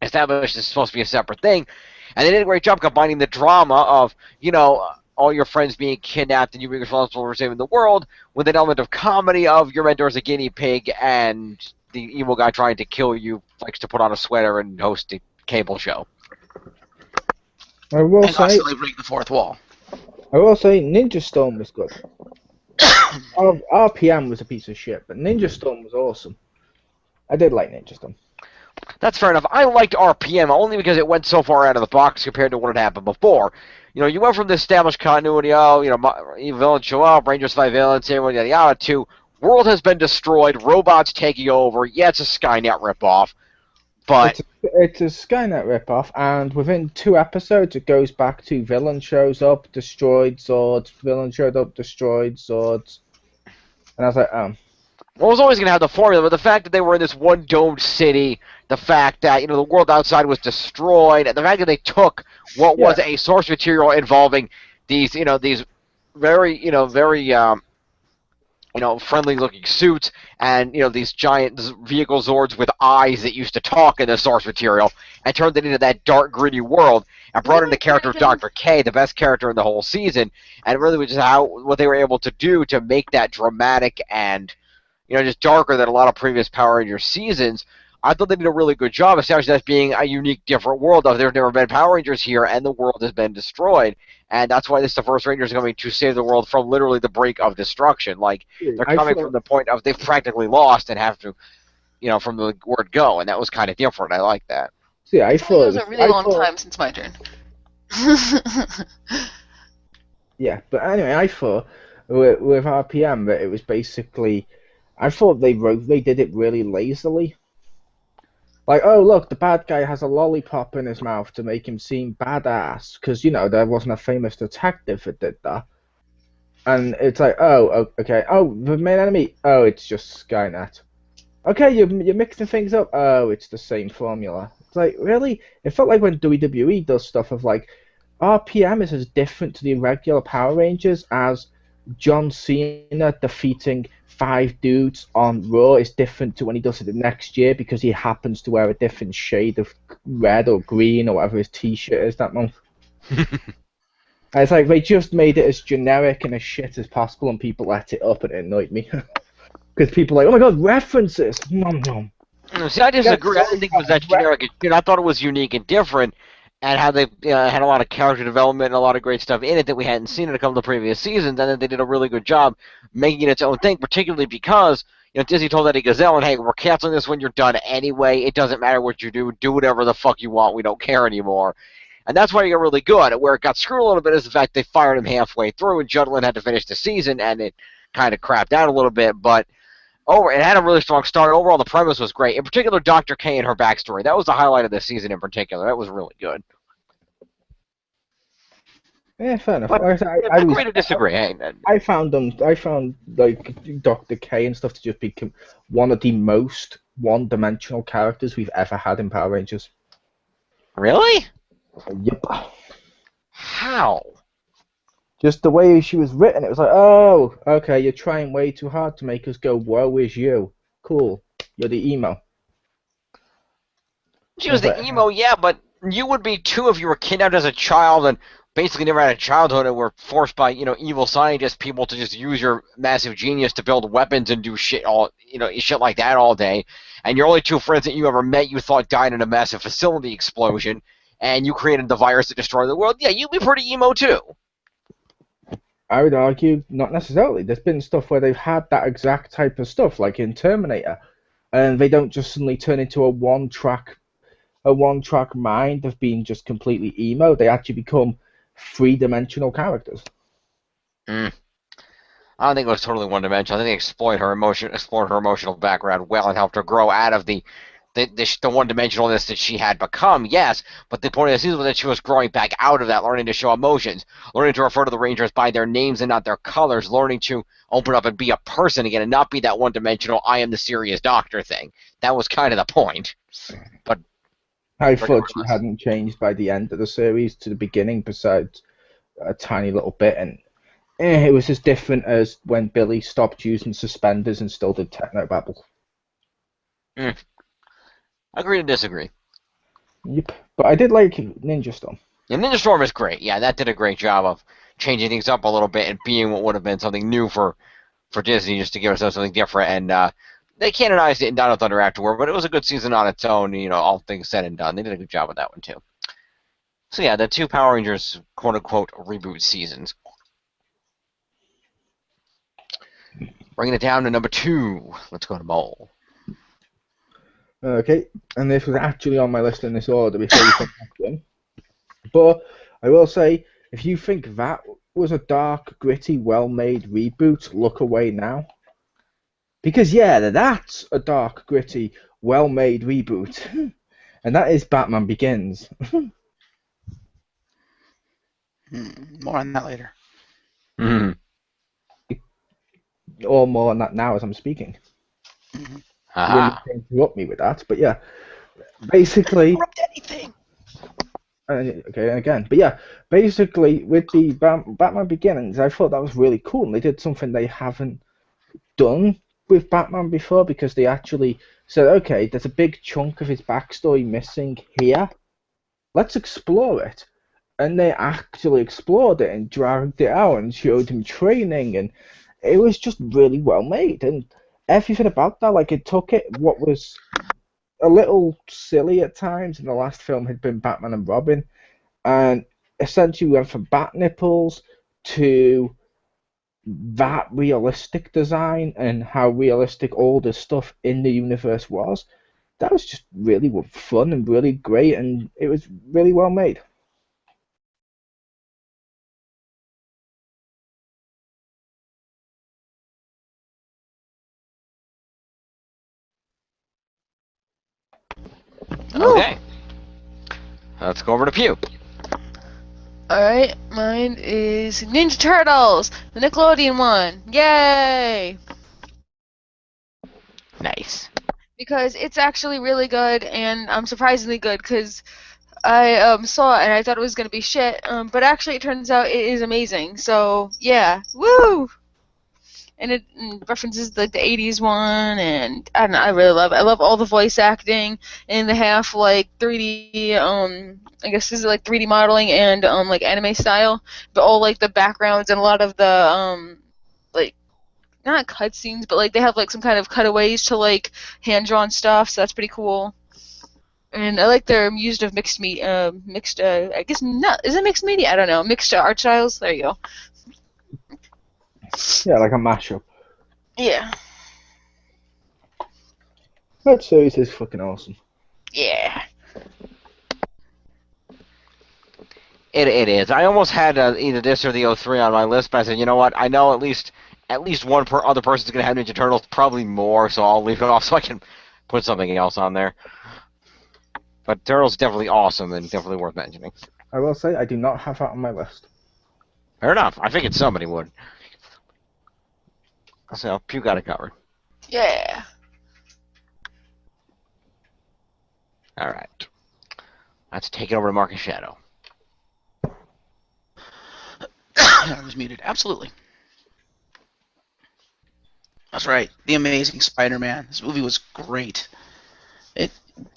Speaker 1: established it's supposed to be a separate thing. And they did a great job combining the drama of, all your friends being kidnapped and you being responsible for saving the world, with an element of comedy of your mentor is a guinea pig and the evil guy trying to kill you likes to put on a sweater and host a cable show.
Speaker 2: I will
Speaker 4: And
Speaker 2: say,
Speaker 4: constantly break the fourth wall.
Speaker 2: Ninja Storm was good. RPM was a piece of shit, but Ninja Storm was awesome. I did like Ninja Storm.
Speaker 1: That's fair enough. I liked RPM only because it went so far out of the box compared to what had happened before. You went from the established continuity, villains show up, Rangers fight villains, everyone yada yada, to world has been destroyed, robots taking over. Yeah, it's a Skynet ripoff, but
Speaker 2: It's a Skynet ripoff, and within 2 episodes, it goes back to villain shows up, destroyed swords. Villain showed up, destroyed swords, and I was like, oh.
Speaker 1: Well, it was always going to have the formula, but the fact that they were in this one domed city, the fact that the world outside was destroyed, and the fact that they took what was a source material involving these very friendly-looking suits and these giant vehicle Zords with eyes that used to talk in the source material, and turned it into that dark, gritty world, and brought in the character of Dr. K, the best character in the whole season, and really was just what they were able to do to make that dramatic and just darker than a lot of previous Power Rangers seasons. I thought they did a really good job establishing that as being a unique, different world. There's never been Power Rangers here, and the world has been destroyed. And that's why this is the first Rangers coming to save the world from literally the brink of destruction. Like, they're coming from the point of they've practically lost and have to, from the word go. And that was kind of different. I like that.
Speaker 2: See, I thought
Speaker 3: it was a really long time since my turn.
Speaker 2: Yeah, but anyway, I thought with RPM that it was basically, I thought they did it really lazily. Like, oh look, the bad guy has a lollipop in his mouth to make him seem badass, because there wasn't a famous detective that did that. And it's like, oh, okay, oh, the main enemy, oh, it's just Skynet. Okay, you're mixing things up. Oh, it's the same formula. It's like, really? It felt like when WWE does stuff of like, RPM is as different to the regular Power Rangers as John Cena defeating 5 dudes on Raw is different to when he does it the next year because he happens to wear a different shade of red or green or whatever his t-shirt is that month. And it's like they just made it as generic and as shit as possible, and people ate it up, and it annoyed me. Because people are like, oh my god, references! Nom nom.
Speaker 1: See, I disagree. I didn't think it was that generic. I thought it was unique and different, and how they had a lot of character development and a lot of great stuff in it that we hadn't seen in a couple of previous seasons, and then they did a really good job making it its own thing, particularly because Disney told Eddie Gazelle, and hey, we're canceling this when you're done anyway. It doesn't matter what you do whatever the fuck you want. We don't care anymore. And that's why you got really good. Where it got screwed a little bit is the fact they fired him halfway through, and Judlin had to finish the season, and it kind of crapped out a little bit, but it had a really strong start. Overall, the premise was great. In particular, Dr. K and her backstory. That was the highlight of the season in particular. That was really good.
Speaker 2: Yeah, fair enough.
Speaker 1: But,
Speaker 2: I
Speaker 1: agree to disagree.
Speaker 2: I found like Dr. K and stuff to just be one of the most one-dimensional characters we've ever had in Power Rangers.
Speaker 1: Really?
Speaker 2: Yep.
Speaker 1: How?
Speaker 2: Just the way she was written, it was like, oh, okay, you're trying way too hard to make us go, woe is you. Cool. You're the emo.
Speaker 1: She was the emo, yeah, but you would be too if you were kidnapped as a child and basically never had a childhood and were forced by, evil scientist people to just use your massive genius to build weapons and do shit shit like that all day. And your only 2 friends that you ever met you thought died in a massive facility explosion, and you created the virus that destroyed the world. Yeah, you'd be pretty emo too.
Speaker 2: I would argue not necessarily. There's been stuff where they've had that exact type of stuff, like in Terminator, and they don't just suddenly turn into a one-track mind of being just completely emo. They actually become 3-dimensional characters.
Speaker 1: I don't think it was totally one-dimensional. I think they explored her emotional background well and helped her grow out of the one-dimensionalness that she had become, yes, but the point of the season was that she was growing back out of that, learning to show emotions, learning to refer to the Rangers by their names and not their colors, learning to open up and be a person again and not be that one-dimensional, I am the serious doctor thing. That was kind of the point. But
Speaker 2: I thought she hadn't changed by the end of the series to the beginning, besides a tiny little bit, and it was as different as when Billy stopped using suspenders and still did technobabble.
Speaker 1: Agree to disagree.
Speaker 2: Yep, but I did like Ninja Storm.
Speaker 1: And Ninja Storm is great. Yeah, that did a great job of changing things up a little bit and being what would have been something new for Disney, just to give ourselves something different. And they canonized it in Dino Thunder afterward, but it was a good season on its own. All things said and done, they did a good job with that one too. So yeah, the 2 Power Rangers quote unquote reboot seasons. Bringing it down to number 2. Let's go to Mole.
Speaker 2: Okay, and this was actually on my list in this order before you come back in. But I will say, if you think that was a dark, gritty, well-made reboot, look away now. Because yeah, that's a dark, gritty, well-made reboot. And that is Batman Begins.
Speaker 4: More on that later.
Speaker 1: Mm-hmm.
Speaker 2: Or more on that now as I'm speaking.
Speaker 4: Mm-hmm.
Speaker 2: You didn't interrupt me with that, but yeah. Basically...
Speaker 4: Interrupt anything!
Speaker 2: Okay, again. But yeah, basically, with the Batman Beginnings, I thought that was really cool. And they did something they haven't done with Batman before, because they actually said, okay, there's a big chunk of his backstory missing here. Let's explore it. And they actually explored it and dragged it out and showed him training. And it was just really well made. And everything about that, like, it took it, what was a little silly at times in the last film had been Batman and Robin, and essentially went from bat nipples to that realistic design and how realistic all the stuff in the universe was. That was just really fun and really great, and it was really well made.
Speaker 1: Okay. Let's go over to Pew.
Speaker 3: Alright, mine is Ninja Turtles, the Nickelodeon one. Yay!
Speaker 1: Nice.
Speaker 3: Because it's actually really good, and surprisingly good, because I saw it and I thought it was going to be shit, but actually it turns out it is amazing. So, yeah. Woo! And it references the 80s one, and I don't know, I really love it. I love all the voice acting, and they have like 3D, I guess this is like 3D modeling and like anime style, but all like the backgrounds and a lot of the like not cutscenes, but like they have like some kind of cutaways to like hand drawn stuff, so that's pretty cool. And I like their use of mixed I guess not, is it mixed media? I don't know, mixed art styles. There you go.
Speaker 2: Yeah, like a mashup.
Speaker 3: Yeah.
Speaker 2: That series is fucking awesome.
Speaker 3: Yeah.
Speaker 1: It is. I almost had either this or the 03 on my list, but I said, you know what? I know at least one other person's gonna have Ninja Turtles, probably more, so I'll leave it off so I can put something else on there. But Turtles is definitely awesome and definitely worth mentioning.
Speaker 2: I will say I do not have that on my list.
Speaker 1: Fair enough. I figured somebody would. So Pew got it covered.
Speaker 3: Yeah.
Speaker 1: All right. Let's take it over to Marcus Shadow.
Speaker 4: I was muted. Absolutely. That's right. The Amazing Spider-Man. This movie was great. It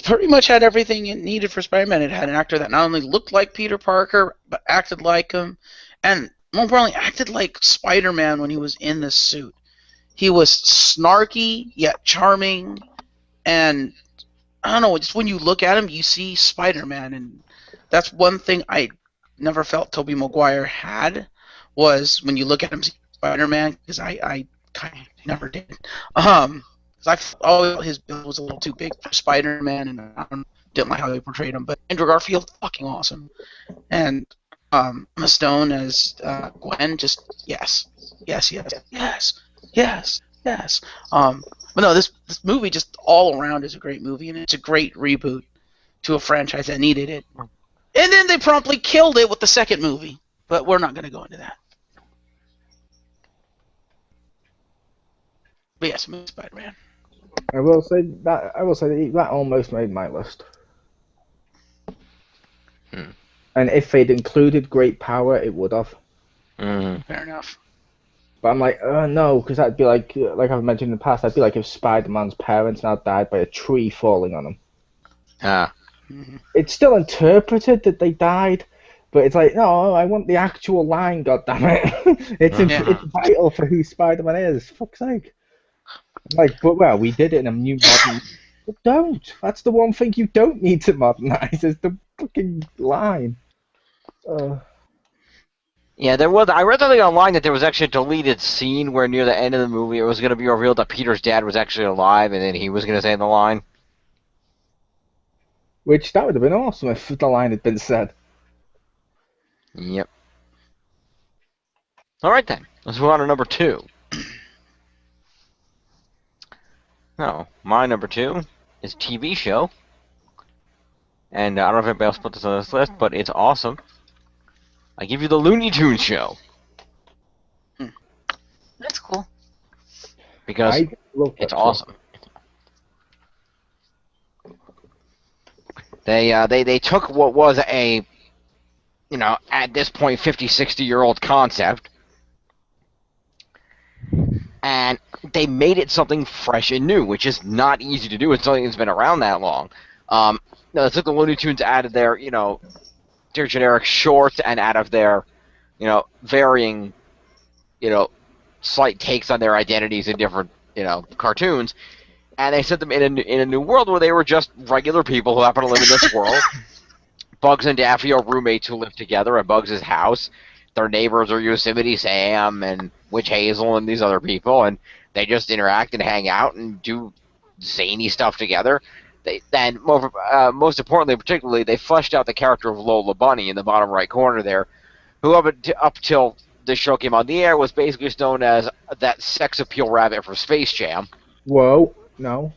Speaker 4: pretty much had everything it needed for Spider-Man. It had an actor that not only looked like Peter Parker, but acted like him. And more importantly, acted like Spider-Man when he was in the suit. He was snarky, yet charming. And I don't know, just when you look at him, you see Spider-Man. And that's one thing I never felt Tobey Maguire had, was when you look at him, see Spider-Man, because I kind of never did. Because I thought his build was a little too big for Spider-Man, and I didn't like how they portrayed him. But Andrew Garfield, fucking awesome. And Emma Stone as Gwen, just yes. But no, this movie just all around is a great movie, and it's a great reboot to a franchise that needed it. And then they promptly killed it with the second movie, but we're not going to go into that. But yes, Spider-Man.
Speaker 2: I will say that almost made my list. And if they'd included great power, it would have.
Speaker 4: Fair enough.
Speaker 2: But I'm like, no, because that'd be like I've mentioned in the past, that'd be like if Spider-Man's parents now died by a tree falling on him.
Speaker 1: Ah.
Speaker 2: It's still interpreted that they died, But it's like, no, I want the actual line, goddammit. It's vital for who Spider-Man is, fuck's sake. Like, but well, we did it in a new modern. But don't. That's the one thing you don't need to modernize is the fucking line.
Speaker 1: Yeah, there was. I read something online that there was actually a deleted scene where near the end of the movie it was going to be revealed that Peter's dad was actually alive, and then he was going to say the line.
Speaker 2: Which that would have been awesome if the line had been said.
Speaker 1: Yep. All right then. Let's move on to number 2. No, my number 2 is TV show, and I don't know if anybody else put this on this list, but it's awesome. I give you the Looney Tunes show.
Speaker 3: That's cool.
Speaker 1: Because it's awesome. They took what was a, at this point 50, 60-year-old concept, and they made it something fresh and new, which is not easy to do. It's something that's been around that long. They took the Looney Tunes out of their, their generic shorts and out of their, varying, slight takes on their identities in different, cartoons, and they set them in a new world where they were just regular people who happen to live in this world. Bugs and Daffy are roommates who live together at Bugs' house. Their neighbors are Yosemite Sam and Witch Hazel and these other people, and they just interact and hang out and do zany stuff together. Most importantly, particularly, they fleshed out the character of Lola Bunny in the bottom right corner there, who up till this show came on the air was basically known as that sex appeal rabbit for Space Jam.
Speaker 2: Whoa, no.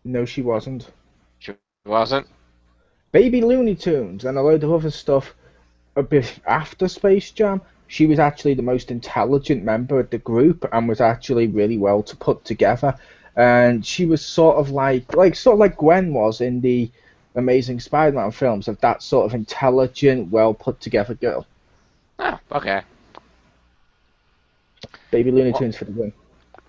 Speaker 2: No, she wasn't.
Speaker 1: She wasn't?
Speaker 2: Baby Looney Tunes and a load of other stuff a bit after Space Jam, she was actually the most intelligent member of the group and was actually really well to put together. And she was sort of like Gwen was in the Amazing Spider-Man films, of that sort of intelligent, well put together girl.
Speaker 1: Oh, okay.
Speaker 2: Baby Looney Tunes for the win.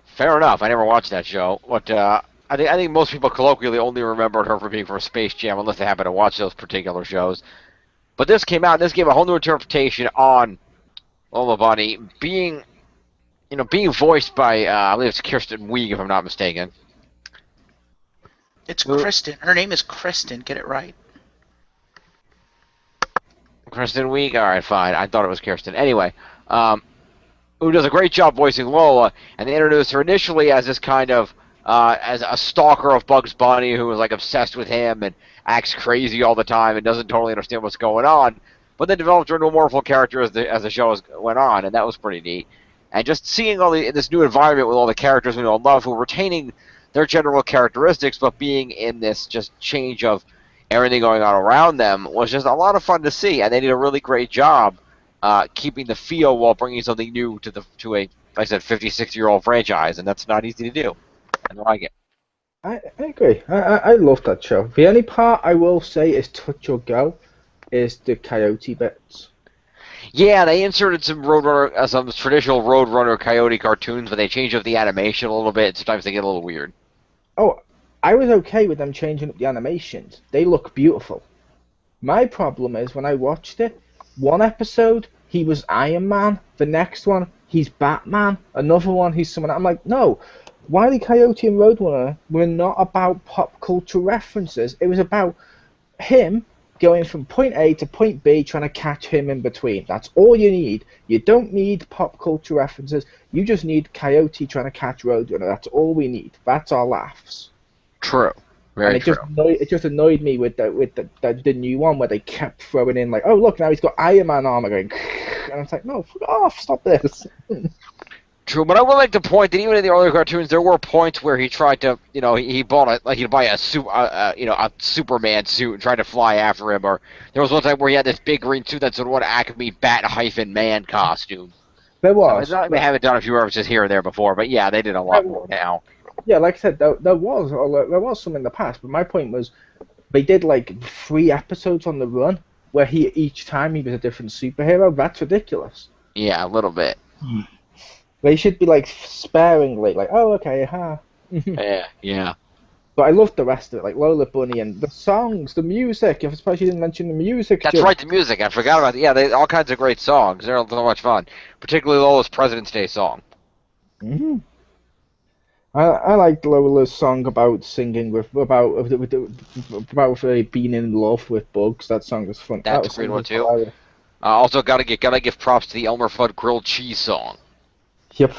Speaker 1: Fair enough. I never watched that show. But I think most people colloquially only remembered her for being from Space Jam, unless they happen to watch those particular shows. But this came out, and this gave a whole new interpretation on Lola Bunny being voiced by, I believe it's Kirsten Wiig, if I'm not mistaken.
Speaker 4: It's Kristen. Her name is Kristen. Get it right.
Speaker 1: Kristen Wiig? Alright, fine. I thought it was Kirsten. Anyway, who does a great job voicing Lola, and they introduced her initially as this kind of, as a stalker of Bugs Bunny who was, obsessed with him and acts crazy all the time and doesn't totally understand what's going on, but then developed her into a more full character as the show went on, and that was pretty neat. And just seeing this new environment with all the characters we know and love who are retaining their general characteristics, but being in this just change of everything going on around them was just a lot of fun to see, and they did a really great job keeping the feel while bringing something new to a, like I said, 50, 60-year-old franchise, and that's not easy to do. I like it.
Speaker 2: I agree. I love that show. The only part I will say is touch or go is the Coyote bits.
Speaker 1: Yeah, they inserted some traditional Roadrunner Coyote cartoons, but they changed up the animation a little bit. Sometimes they get a little weird.
Speaker 2: Oh, I was okay with them changing up the animations. They look beautiful. My problem is when I watched it, one episode he was Iron Man, the next one he's Batman, another one he's someone. I'm like, no. Wile E. Coyote and Roadrunner were not about pop culture references. It was about him going from point A to point B, trying to catch him in between. That's all you need. You don't need pop culture references. You just need Coyote trying to catch Roadrunner. That's all we need. That's our laughs.
Speaker 1: True. Very true.
Speaker 2: It just annoyed me with the new one where they kept throwing in like, oh look, now he's got Iron Man armor going, and I was like, no, fuck off, stop this.
Speaker 1: True, but I would like to point that even in the earlier cartoons, there were points where he tried to, he bought he'd buy a Superman suit and tried to fly after him, or there was one time where he had this big green suit that's sort of an Acme Bat-Man costume.
Speaker 2: There was.
Speaker 1: So they haven't done a few references here and there before, but yeah, they did a lot more now.
Speaker 2: Yeah, like I said, there was some in the past, but my point was, they did 3 episodes on the run where each time he was a different superhero. That's ridiculous.
Speaker 1: Yeah, a little bit.
Speaker 2: They should be sparingly oh okay,
Speaker 1: Yeah.
Speaker 2: But I loved the rest of it, like Lola Bunny and the songs, the music. I'm surprised you didn't mention the music,
Speaker 1: That's
Speaker 2: Jim.
Speaker 1: right, the music. I forgot about it. Yeah, they all kinds of great songs. They're so much fun, particularly Lola's President's Day song.
Speaker 2: Mm-hmm. I liked Lola's song about singing about being in love with bugs. That song was fun. That
Speaker 1: That's a
Speaker 2: was
Speaker 1: great one
Speaker 2: something
Speaker 1: too.
Speaker 2: hilarious.
Speaker 1: Also, gotta give props to the Elmer Fudd grilled cheese song.
Speaker 2: Yep.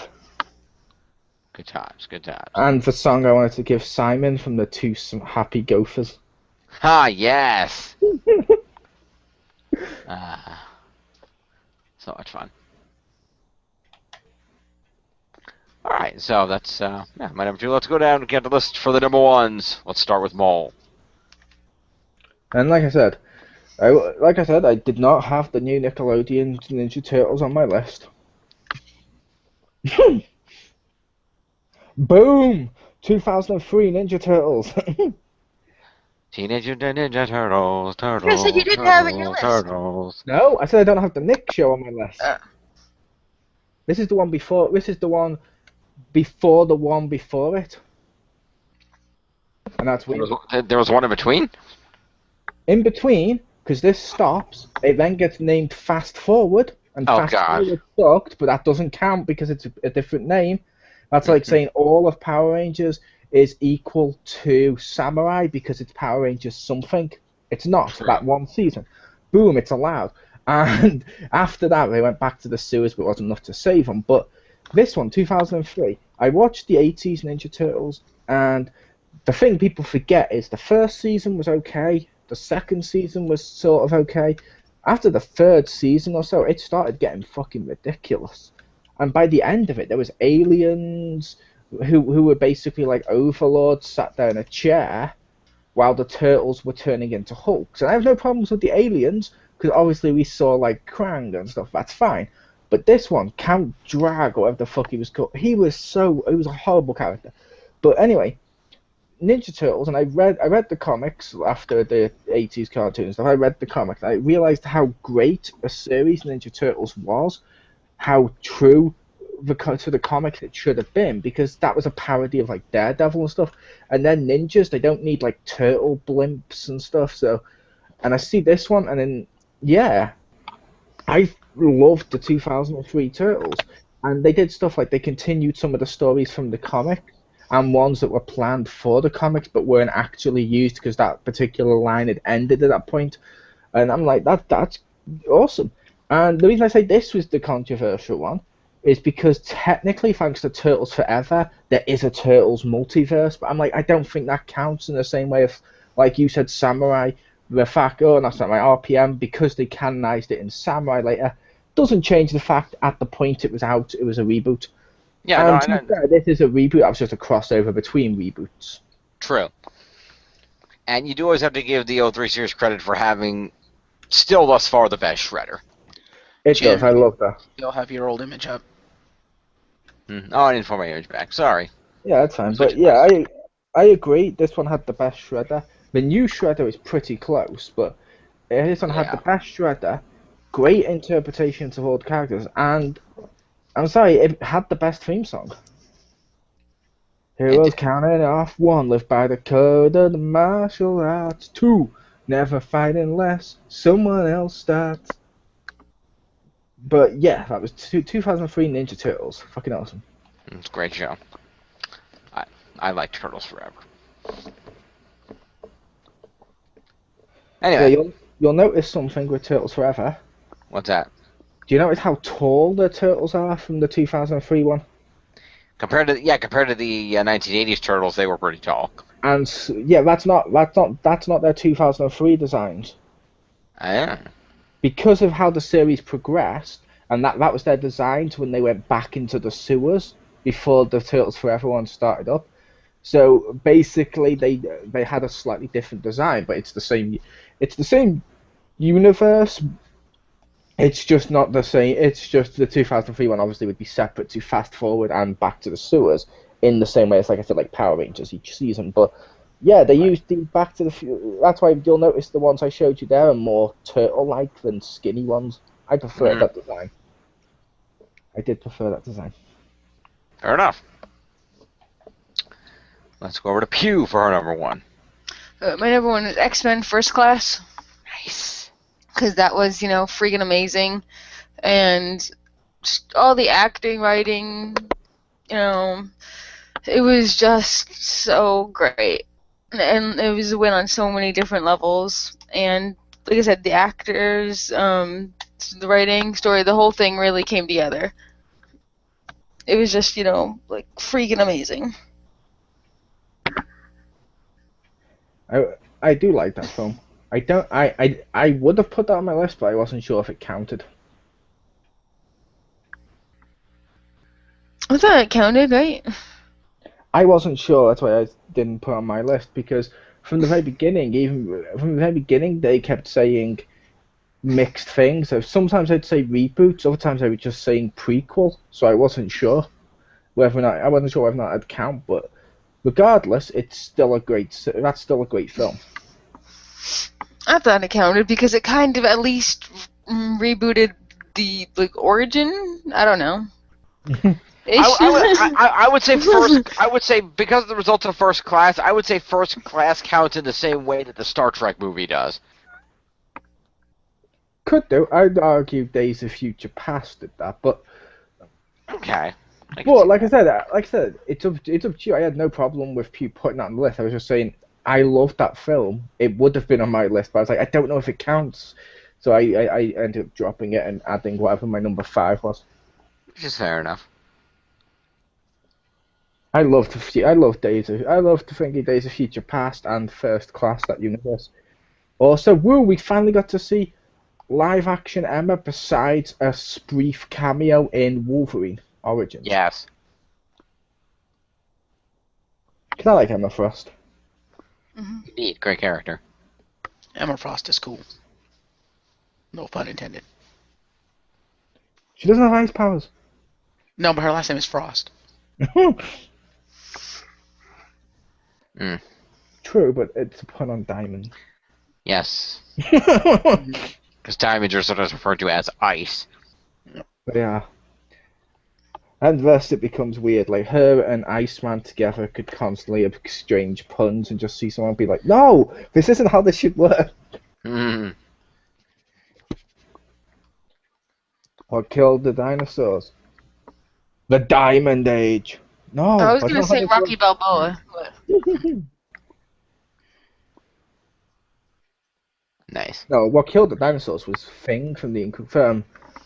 Speaker 1: Good times, good times.
Speaker 2: And the song I wanted to give Simon from the Two Happy Gophers.
Speaker 1: Ah, yes. Ah, so much fun. All right, so that's my number 2. Let's go down and get the list for the number 1s. Let's start with Mole.
Speaker 2: And like I said, I did not have the new Nickelodeon Ninja Turtles on my list. Boom! 2003 Ninja Turtles.
Speaker 1: Teenage Mutant Ninja Turtles,
Speaker 3: You said you didn't have it in your list.
Speaker 1: Turtles.
Speaker 2: No, I said I don't have the Nick show on my list. This is the one before. This is the one before the one before it. And that's weird.
Speaker 1: There was one in between?
Speaker 2: In between, because this stops, it then gets named Fast Forward, and
Speaker 1: Oh,
Speaker 2: Fast
Speaker 1: God.
Speaker 2: Forward sucked, but that doesn't count because it's a different name. That's like saying all of Power Rangers is equal to Samurai because it's Power Rangers something. It's not
Speaker 1: True.
Speaker 2: that one season. Boom, it's allowed. And after that, they went back to the sewers, but it wasn't enough to save them. But this one, 2003, I watched the 80s Ninja Turtles, and the thing people forget is the first season was okay, the second season was sort of okay. After the third season or so, it started getting fucking ridiculous. And by the end of it, there was aliens who were basically like overlords sat there in a chair while the turtles were turning into Hulks. And I have no problems with the aliens, because obviously we saw like Krang and stuff, that's fine. But this one, Count Drag, or whatever the fuck he was called, he was a horrible character. But anyway, Ninja Turtles, and I read the comics after the 80s cartoons. I read the comics. I realized how great a series Ninja Turtles was, how true to the comics it should have been, because that was a parody of like Daredevil and stuff. And then ninjas, they don't need like turtle blimps and stuff. So, and I see this one, and then yeah, I loved the 2003 Turtles, and they did stuff like they continued some of the stories from the comics and ones that were planned for the comics but weren't actually used because that particular line had ended at that point. And I'm like, that's awesome. And the reason I say this was the controversial one is because technically, thanks to Turtles Forever, there is a Turtles multiverse. But I'm like, I don't think that counts in the same way of, like you said, Samurai. The fact, oh, that's not my RPM, because they canonized it in Samurai later, doesn't change the fact at the point it was out, it was a reboot.
Speaker 1: Yeah,
Speaker 2: And
Speaker 1: no,
Speaker 2: to be fair, this is a reboot. That was just a crossover between reboots.
Speaker 1: True. And you do always have to give the 03 series credit for having, still thus far, the best Shredder.
Speaker 2: It
Speaker 4: Jim,
Speaker 2: does. I love that.
Speaker 4: You'll have your old image up.
Speaker 1: Oh, I didn't pull my image back. Sorry.
Speaker 2: Yeah, that's fine. But yeah, I agree. This one had the best Shredder. The new Shredder is pretty close, but this one had the best Shredder. Great interpretations of all the characters, and I'm sorry, it had the best theme song. Heroes counting off. 1, live by the code of the martial arts. 2, never fight unless someone else starts. But yeah, that was 2003 Ninja Turtles. Fucking awesome.
Speaker 1: It's a great show. I like Turtles Forever. Anyway.
Speaker 2: Yeah, you'll notice something with Turtles Forever.
Speaker 1: What's that?
Speaker 2: Do you notice how tall the turtles are from the 2003 one?
Speaker 1: Compared to the 1980s Turtles, they were pretty tall.
Speaker 2: And yeah, that's not their 2003 designs.
Speaker 1: Yeah.
Speaker 2: Because of how the series progressed, and that was their designs when they went back into the sewers before the Turtles Forever one started up. So basically, they had a slightly different design, but it's the same universe. It's just not the same. It's just the 2003 one obviously would be separate to Fast Forward and Back to the Sewers in the same way as, like I said, like Power Rangers each season. But yeah, they used the Back to the. That's why you'll notice the ones I showed you there are more turtle-like than skinny ones. I prefer that design. I did prefer that design.
Speaker 1: Fair enough. Let's go over to Pew for our number one.
Speaker 3: My number one is X-Men First Class.
Speaker 1: Nice.
Speaker 3: Because that was, freaking amazing. And just all the acting, writing, it was just so great. And it was a win on so many different levels. And like I said, the actors, the writing, story, the whole thing really came together. It was just, freaking amazing.
Speaker 2: I do like that film. I would have put that on my list, but I wasn't sure if it counted.
Speaker 3: I thought it counted, right?
Speaker 2: I wasn't sure, that's why I didn't put it on my list, because from the very beginning, they kept saying mixed things. So sometimes I'd say reboots, other times I was just saying prequel, so I wasn't sure whether or not I'd count, but regardless, that's still a great film.
Speaker 3: I thought it counted because it kind of at least rebooted the origin. I don't know.
Speaker 1: I would say first. I would say because of the results of First Class, I would say First Class counts in the same way that the Star Trek movie does.
Speaker 2: Could do. I'd argue Days of Future Past did that, but
Speaker 1: okay.
Speaker 2: But like I said, it's up to you. I had no problem with Pew putting that on the list. I was just saying I loved that film. It would have been on my list, but I was like, I don't know if it counts. So I ended up dropping it and adding whatever my number 5 was.
Speaker 1: Which is fair enough.
Speaker 2: I love thinking Days of Future Past and First Class, that universe. Also, we finally got to see live action Emma besides a brief cameo in Wolverine Origins.
Speaker 1: Yes.
Speaker 2: Because I like Emma Frost.
Speaker 1: Indeed, great character.
Speaker 4: Emma Frost is cool. No pun intended.
Speaker 2: She doesn't have ice powers.
Speaker 4: No, but her last name is Frost.
Speaker 2: True, but it's a pun on diamond.
Speaker 1: Yes. Because diamonds are sometimes referred to as ice.
Speaker 2: Yeah. And thus it becomes weird. Like, her and Iceman together could constantly exchange puns and just see someone be like, no, this isn't how this should work. What killed the dinosaurs? The Diamond Age. No.
Speaker 3: I was going to say Rocky Balboa.
Speaker 1: Nice.
Speaker 2: No, what killed the dinosaurs was Thing from the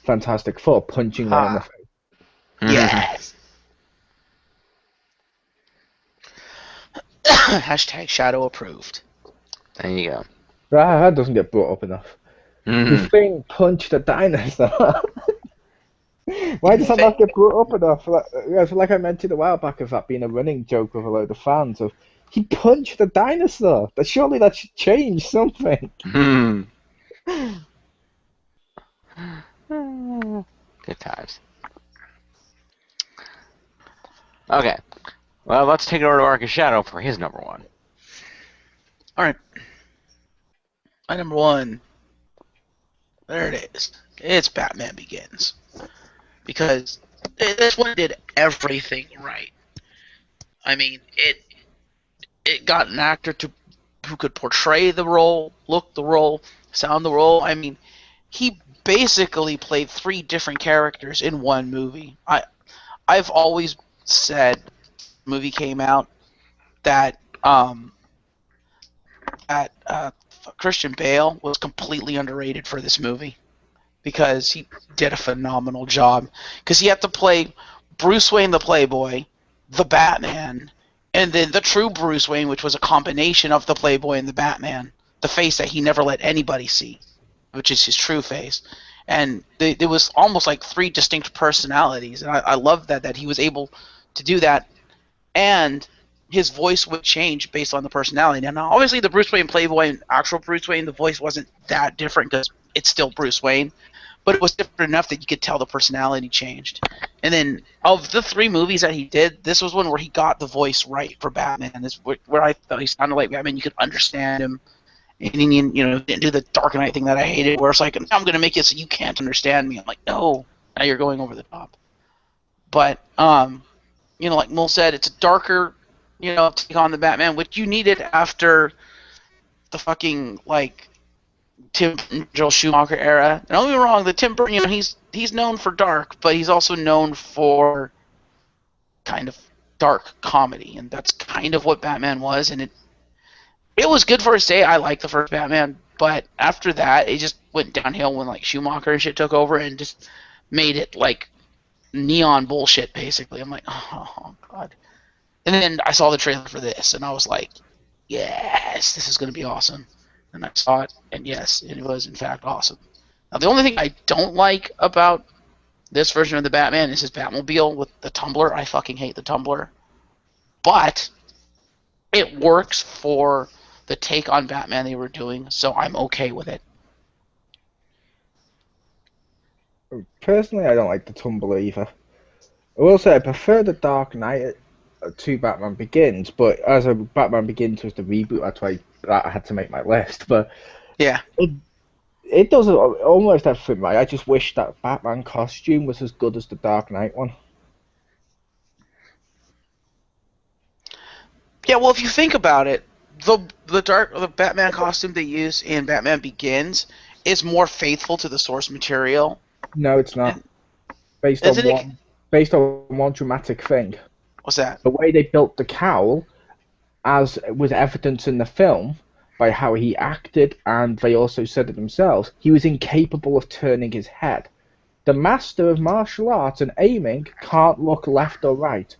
Speaker 2: Fantastic Four punching one in the face.
Speaker 4: Yes. Hashtag Shadow approved.
Speaker 1: There you go.
Speaker 2: That doesn't get brought up enough. The Thing punched a dinosaur. Why does that not get brought up enough? Like I mentioned a while back of that being a running joke with a load of fans of he punched a dinosaur. Surely that should change something.
Speaker 1: Good times. Okay. Well, let's take it over to Marcus Shadow for his number 1.
Speaker 4: Alright. My number 1. There it is. It's Batman Begins. Because this one did everything right. I mean, it got an actor who could portray the role, look the role, sound the role. I mean, he basically played 3 different characters in one movie. I've always said the movie came out that Christian Bale was completely underrated for this movie because he did a phenomenal job. Because he had to play Bruce Wayne the Playboy, the Batman, and then the true Bruce Wayne, which was a combination of the Playboy and the Batman, the face that he never let anybody see, which is his true face. And there was almost like 3 distinct personalities, and I love that he was able to do that, and his voice would change based on the personality. Now, obviously, the Bruce Wayne Playboy and actual Bruce Wayne, the voice wasn't that different because it's still Bruce Wayne, but it was different enough that you could tell the personality changed. And then, of the 3 movies that he did, this was one where he got the voice right for Batman. This where I thought he sounded like Batman. You could understand him. And he, didn't do the Dark Knight thing that I hated, where it's like, I'm going to make it so you can't understand me. I'm like, no, now you're going over the top. But, like Mole said, it's a darker take on the Batman, which you needed after the fucking Tim Burton, Joel Schumacher era. And don't get me wrong, the Tim Burton, he's known for dark, but he's also known for kind of dark comedy, and that's kind of what Batman was. And it was good for a day. I liked the first Batman, but after that, it just went downhill when Schumacher and shit took over and just made it neon bullshit. Basically, I'm like, oh god. And then I saw the trailer for this, and I was like, yes, this is gonna be awesome. And I saw it, and yes, it was in fact awesome. Now, the only thing I don't like about this version of the Batman is his Batmobile with the tumbler. I fucking hate the tumbler. But it works for the take on Batman they were doing, so I'm okay with it.
Speaker 2: Personally, I don't like the tumbler either. I will say I prefer the Dark Knight to Batman Begins, but as a Batman Begins was the reboot, that's why I had to make my list. But
Speaker 4: yeah,
Speaker 2: it does almost everything right. I just wish that Batman costume was as good as the Dark Knight one.
Speaker 4: Yeah, well, if you think about it, the Batman costume they use in Batman Begins is more faithful to the source material.
Speaker 2: No, it's not. Based on one dramatic thing.
Speaker 4: What's that?
Speaker 2: The way they built the cowl, as was evidence in the film, by how he acted, and they also said it themselves, he was incapable of turning his head. The master of martial arts and aiming can't look left or right.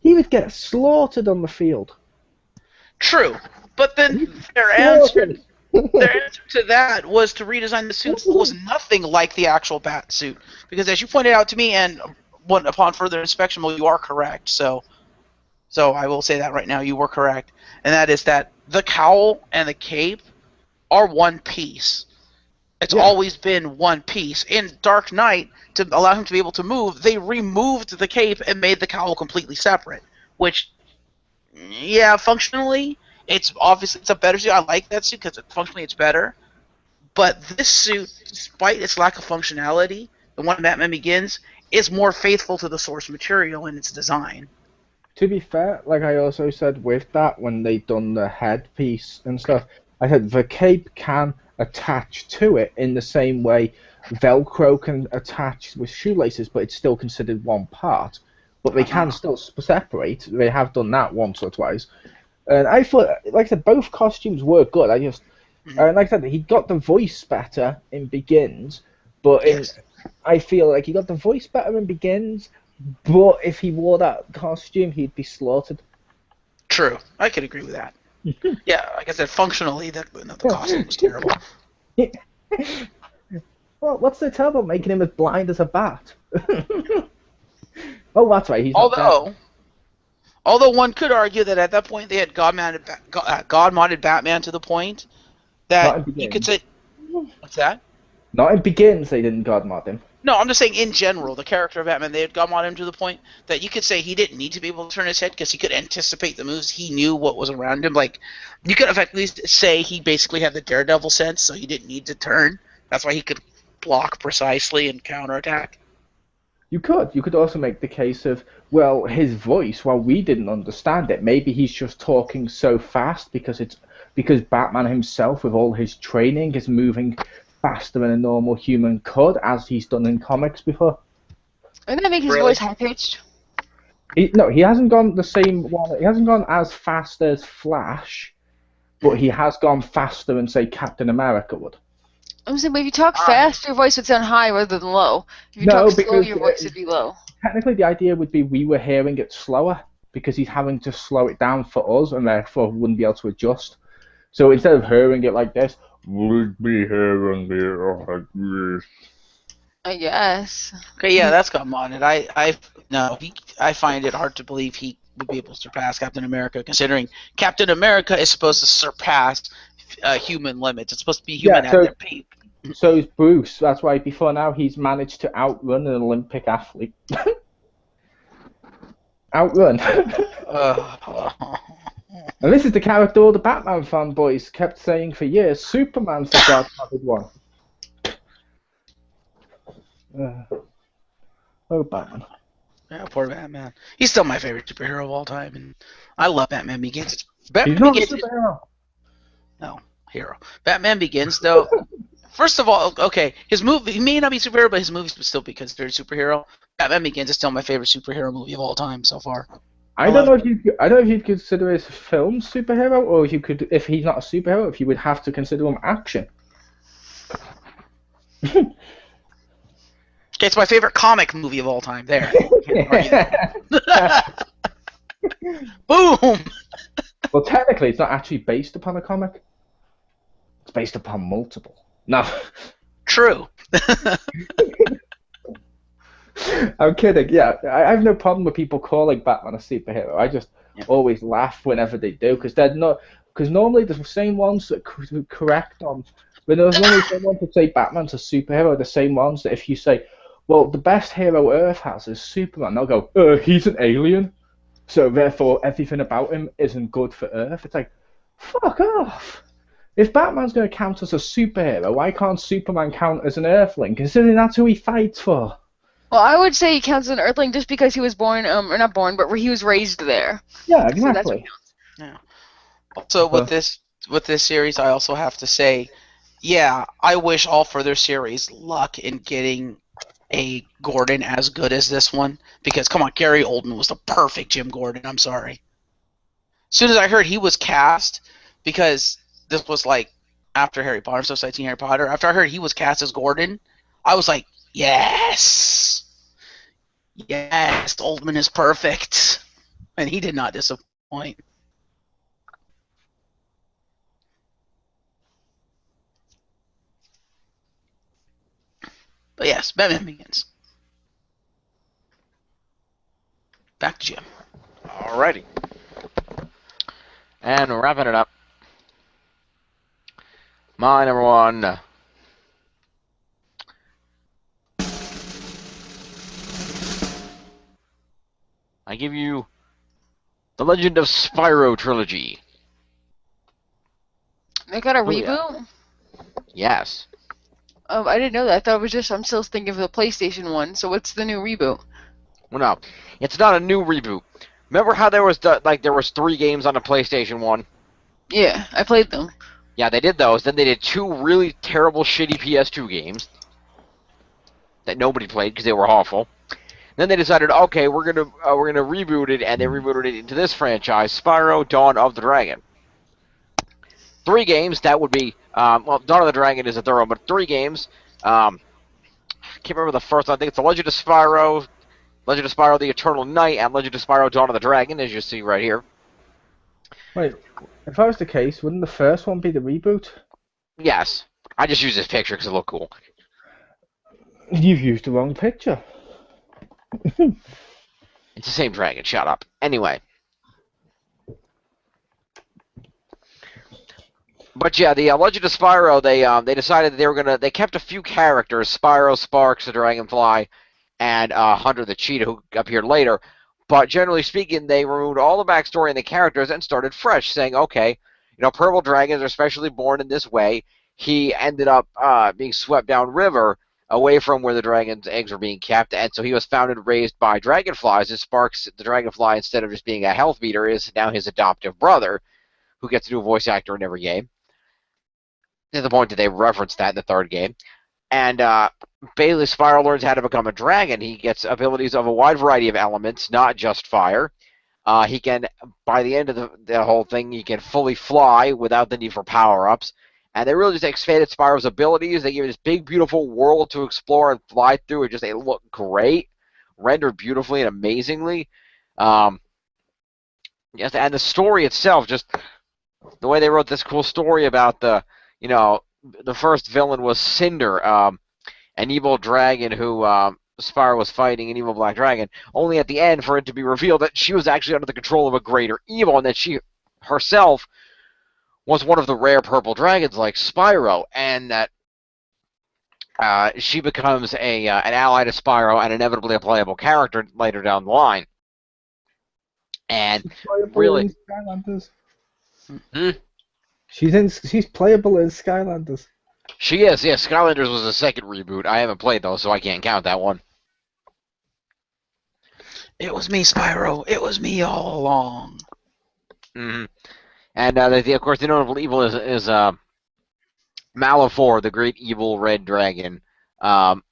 Speaker 2: He would get slaughtered on the field.
Speaker 4: True, but then their answer to that was to redesign the suit that was nothing like the actual bat suit. Because as you pointed out to me, and upon further inspection, well, you are correct. So I will say that right now, you were correct, and that is that the cowl and the cape are one piece. It's always been one piece. In Dark Knight, to allow him to be able to move, they removed the cape and made the cowl completely separate. Which, yeah, functionally, it's a better suit. I like that suit because functionally it's better. But this suit, despite its lack of functionality, the one in Batman Begins, is more faithful to the source material in its design.
Speaker 2: To be fair, like I also said with that, when they done the headpiece and stuff, I said the cape can attach to it in the same way Velcro can attach with shoelaces, but it's still considered one part. But they can still separate. They have done that once or twice. And I thought, like I said, both costumes were good. And like I said, he got the voice better in Begins, but I feel like he got the voice better in Begins, but if he wore that costume, he'd be slaughtered.
Speaker 4: True. I could agree with that. Yeah, like I said, functionally, the costume was terrible.
Speaker 2: Well, what's so terrible making him as blind as a bat? Oh, that's right. He's
Speaker 4: although one could argue that at that point they had God-modded Batman to the point that you could say, what's that?
Speaker 2: Not in Begins, they didn't God mod him.
Speaker 4: No, I'm just saying in general, the character of Batman, they had God modded him to the point that you could say he didn't need to be able to turn his head because he could anticipate the moves. He knew what was around him. Like, you could effectively say he basically had the Daredevil sense, so he didn't need to turn. That's why he could block precisely and counterattack.
Speaker 2: You could also make the case of, well, his voice, while we didn't understand it, maybe he's just talking so fast because Batman himself, with all his training, is moving faster than a normal human could, as he's done in comics before.
Speaker 3: Wouldn't that make his voice high-pitched?
Speaker 2: No, he hasn't gone the same one. He hasn't gone as fast as Flash, but he has gone faster than, say, Captain America would.
Speaker 3: I'm saying, but if you talk fast, your voice would sound high rather than low. If you talk slow, your voice would be low.
Speaker 2: Technically, the idea would be we were hearing it slower because he's having to slow it down for us, and therefore wouldn't be able to adjust. So instead of hearing it like this, would be hearing it like this.
Speaker 3: I guess.
Speaker 4: Okay, yeah, that's got modded. I find it hard to believe he would be able to surpass Captain America, considering Captain America is supposed to surpass human limits. It's supposed to be human at their peak.
Speaker 2: So is Bruce. That's why before now he's managed to outrun an Olympic athlete. Outrun. And this is the character all the Batman fanboys kept saying for years. Superman's the God-modded one. Oh, Batman.
Speaker 4: Yeah, poor Batman. He's still my favorite superhero of all time, and I love Batman Begins.
Speaker 2: He's
Speaker 4: Batman
Speaker 2: not a
Speaker 4: Begins,
Speaker 2: superhero.
Speaker 4: no hero. Batman Begins, though. First of all, okay, his movie he may not be superhero, but his movies would still be considered superhero. Batman Begins is still my favorite superhero movie of all time so far.
Speaker 2: I don't know if you'd consider his film superhero, or if you could, if he's not a superhero, if you would have to consider him action.
Speaker 4: It's my favorite comic movie of all time. There. Can't argue that. Boom!
Speaker 2: Well, technically, it's not actually based upon a comic. It's based upon multiple. No.
Speaker 4: True.
Speaker 2: I'm kidding. Yeah, I have no problem with people calling Batman a superhero. I just always laugh whenever they do, because they're not. Because normally the same ones that correct on. When there's normally someone to say Batman's a superhero, are the same ones that if you say, well, the best hero Earth has is Superman, they'll go, he's an alien, so therefore everything about him isn't good for Earth. It's like, fuck off. If Batman's going to count as a superhero, why can't Superman count as an Earthling, considering that's who he fights for?
Speaker 3: Well, I would say he counts as an Earthling just because he was born, or not born, but he was raised there.
Speaker 2: Yeah,
Speaker 3: So that's what
Speaker 2: exactly.
Speaker 3: counts.
Speaker 4: Yeah. Also, with this series, I also have to say, yeah, I wish all further series luck in getting a Gordon as good as this one. Because, come on, Gary Oldman was the perfect Jim Gordon. I'm sorry. As soon as I heard he was cast, because this was like after Harry Potter, so citing Harry Potter, after I heard he was cast as Gordon, I was like, yes! Yes, Oldman is perfect. And he did not disappoint. But yes, Batman Begins. Back to Jim.
Speaker 1: Alrighty. And wrapping it up. My number one. I give you The Legend of Spyro Trilogy.
Speaker 3: They got a
Speaker 1: Oh, yeah.
Speaker 3: reboot?
Speaker 1: Yes.
Speaker 3: I didn't know that. I thought it was just, I'm still thinking of the PlayStation one, so what's the new reboot?
Speaker 1: Well, no. It's not a new reboot. Remember how there was there was 3 games on the PlayStation 1?
Speaker 3: Yeah, I played them.
Speaker 1: Yeah, they did those. Then they did 2 really terrible, shitty PS2 games that nobody played because they were awful. Then they decided, okay, we're gonna reboot it, and they rebooted it into this franchise, Spyro: Dawn of the Dragon. 3 games. That would be well, Dawn of the Dragon is a thorough, but 3 games. Can't remember the first one. I think it's The Legend of Spyro, The Eternal Night, and Legend of Spyro: Dawn of the Dragon, as you see right here.
Speaker 2: Wait, if that was the case, wouldn't the first one be the reboot?
Speaker 1: Yes. I just use this picture because it looked cool.
Speaker 2: You've used the wrong picture.
Speaker 1: It's the same dragon. Shut up. Anyway. But yeah, the Legend of Spyro, they decided that they kept a few characters, Spyro, Sparks, the Dragonfly, and Hunter the Cheetah, who appeared later. But generally speaking, they removed all the backstory and the characters and started fresh, saying, okay, purple dragons are specially born in this way. He ended up being swept downriver away from where the dragon's eggs were being kept, and so he was found and raised by dragonflies. And Sparks, the dragonfly, instead of just being a health beater, is now his adoptive brother, who gets a new voice actor in every game. To the point that they reference that in the 3rd game. And Bailey Spyro learns how to become a dragon. He gets abilities of a wide variety of elements, not just fire. He can, by the end of the whole thing, he can fully fly without the need for power-ups. And they really just expanded Spyro's abilities. They gave him this big, beautiful world to explore and fly through. It looked great, rendered beautifully and amazingly. Yes, and the story itself, just the way they wrote this cool story about the first villain was Cinder, an evil dragon who Spyro was fighting, an evil black dragon, only at the end for it to be revealed that she was actually under the control of a greater evil, and that she herself was one of the rare purple dragons like Spyro, and that she becomes an ally to Spyro and inevitably a playable character later down the line. And really...
Speaker 2: She's playable in Skylanders.
Speaker 1: She is, yeah. Skylanders was the 2nd reboot. I haven't played those, so I can't count that one.
Speaker 4: It was me, Spyro. It was me all along.
Speaker 1: Mm-hmm. And of course, the notable evil is Malefor, the great evil red dragon. Um,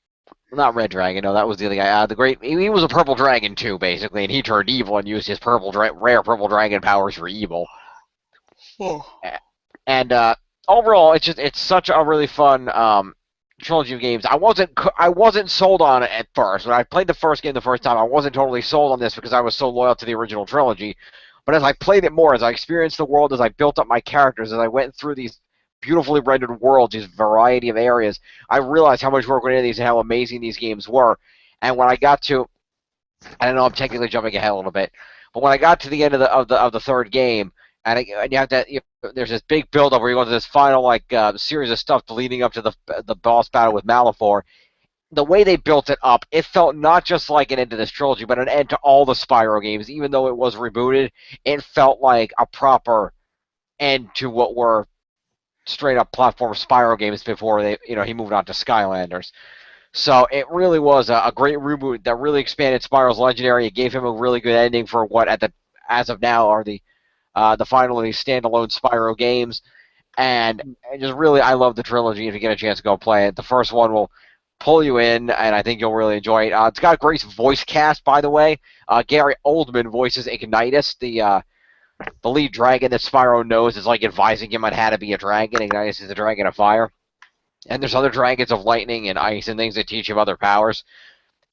Speaker 1: Not red dragon. No, that was the other guy. The great. He was a purple dragon too, basically, and he turned evil and used his rare purple dragon powers for evil.
Speaker 4: Oh.
Speaker 1: And overall, it's such a really fun trilogy of games. I wasn't sold on it at first. When I played the first game the first time, I wasn't totally sold on this because I was so loyal to the original trilogy. But as I played it more, as I experienced the world, as I built up my characters, as I went through these beautifully rendered worlds, these variety of areas, I realized how much work went into these and how amazing these games were. And when I got to, I don't know, I'm technically jumping ahead a little bit, but when I got to the end of the third game, and you have that, there's this big build up where you go to this final series of stuff leading up to the boss battle with Malefor. The way they built it up, it felt not just like an end to this trilogy, but an end to all the Spyro games. Even though it was rebooted, it felt like a proper end to what were straight up platform Spyro games before he moved on to Skylanders. So it really was a great reboot that really expanded Spyro's legendary. It gave him a really good ending for what as of now are the final of these standalone Spyro games. And just really, I love the trilogy. If you get a chance to go play it, the first one will pull you in, and I think you'll really enjoy it. It's got a great voice cast, by the way. Gary Oldman voices Ignitus, the lead dragon that Spyro knows is like advising him on how to be a dragon. Ignitus is the dragon of fire. And there's other dragons of lightning and ice and things that teach him other powers.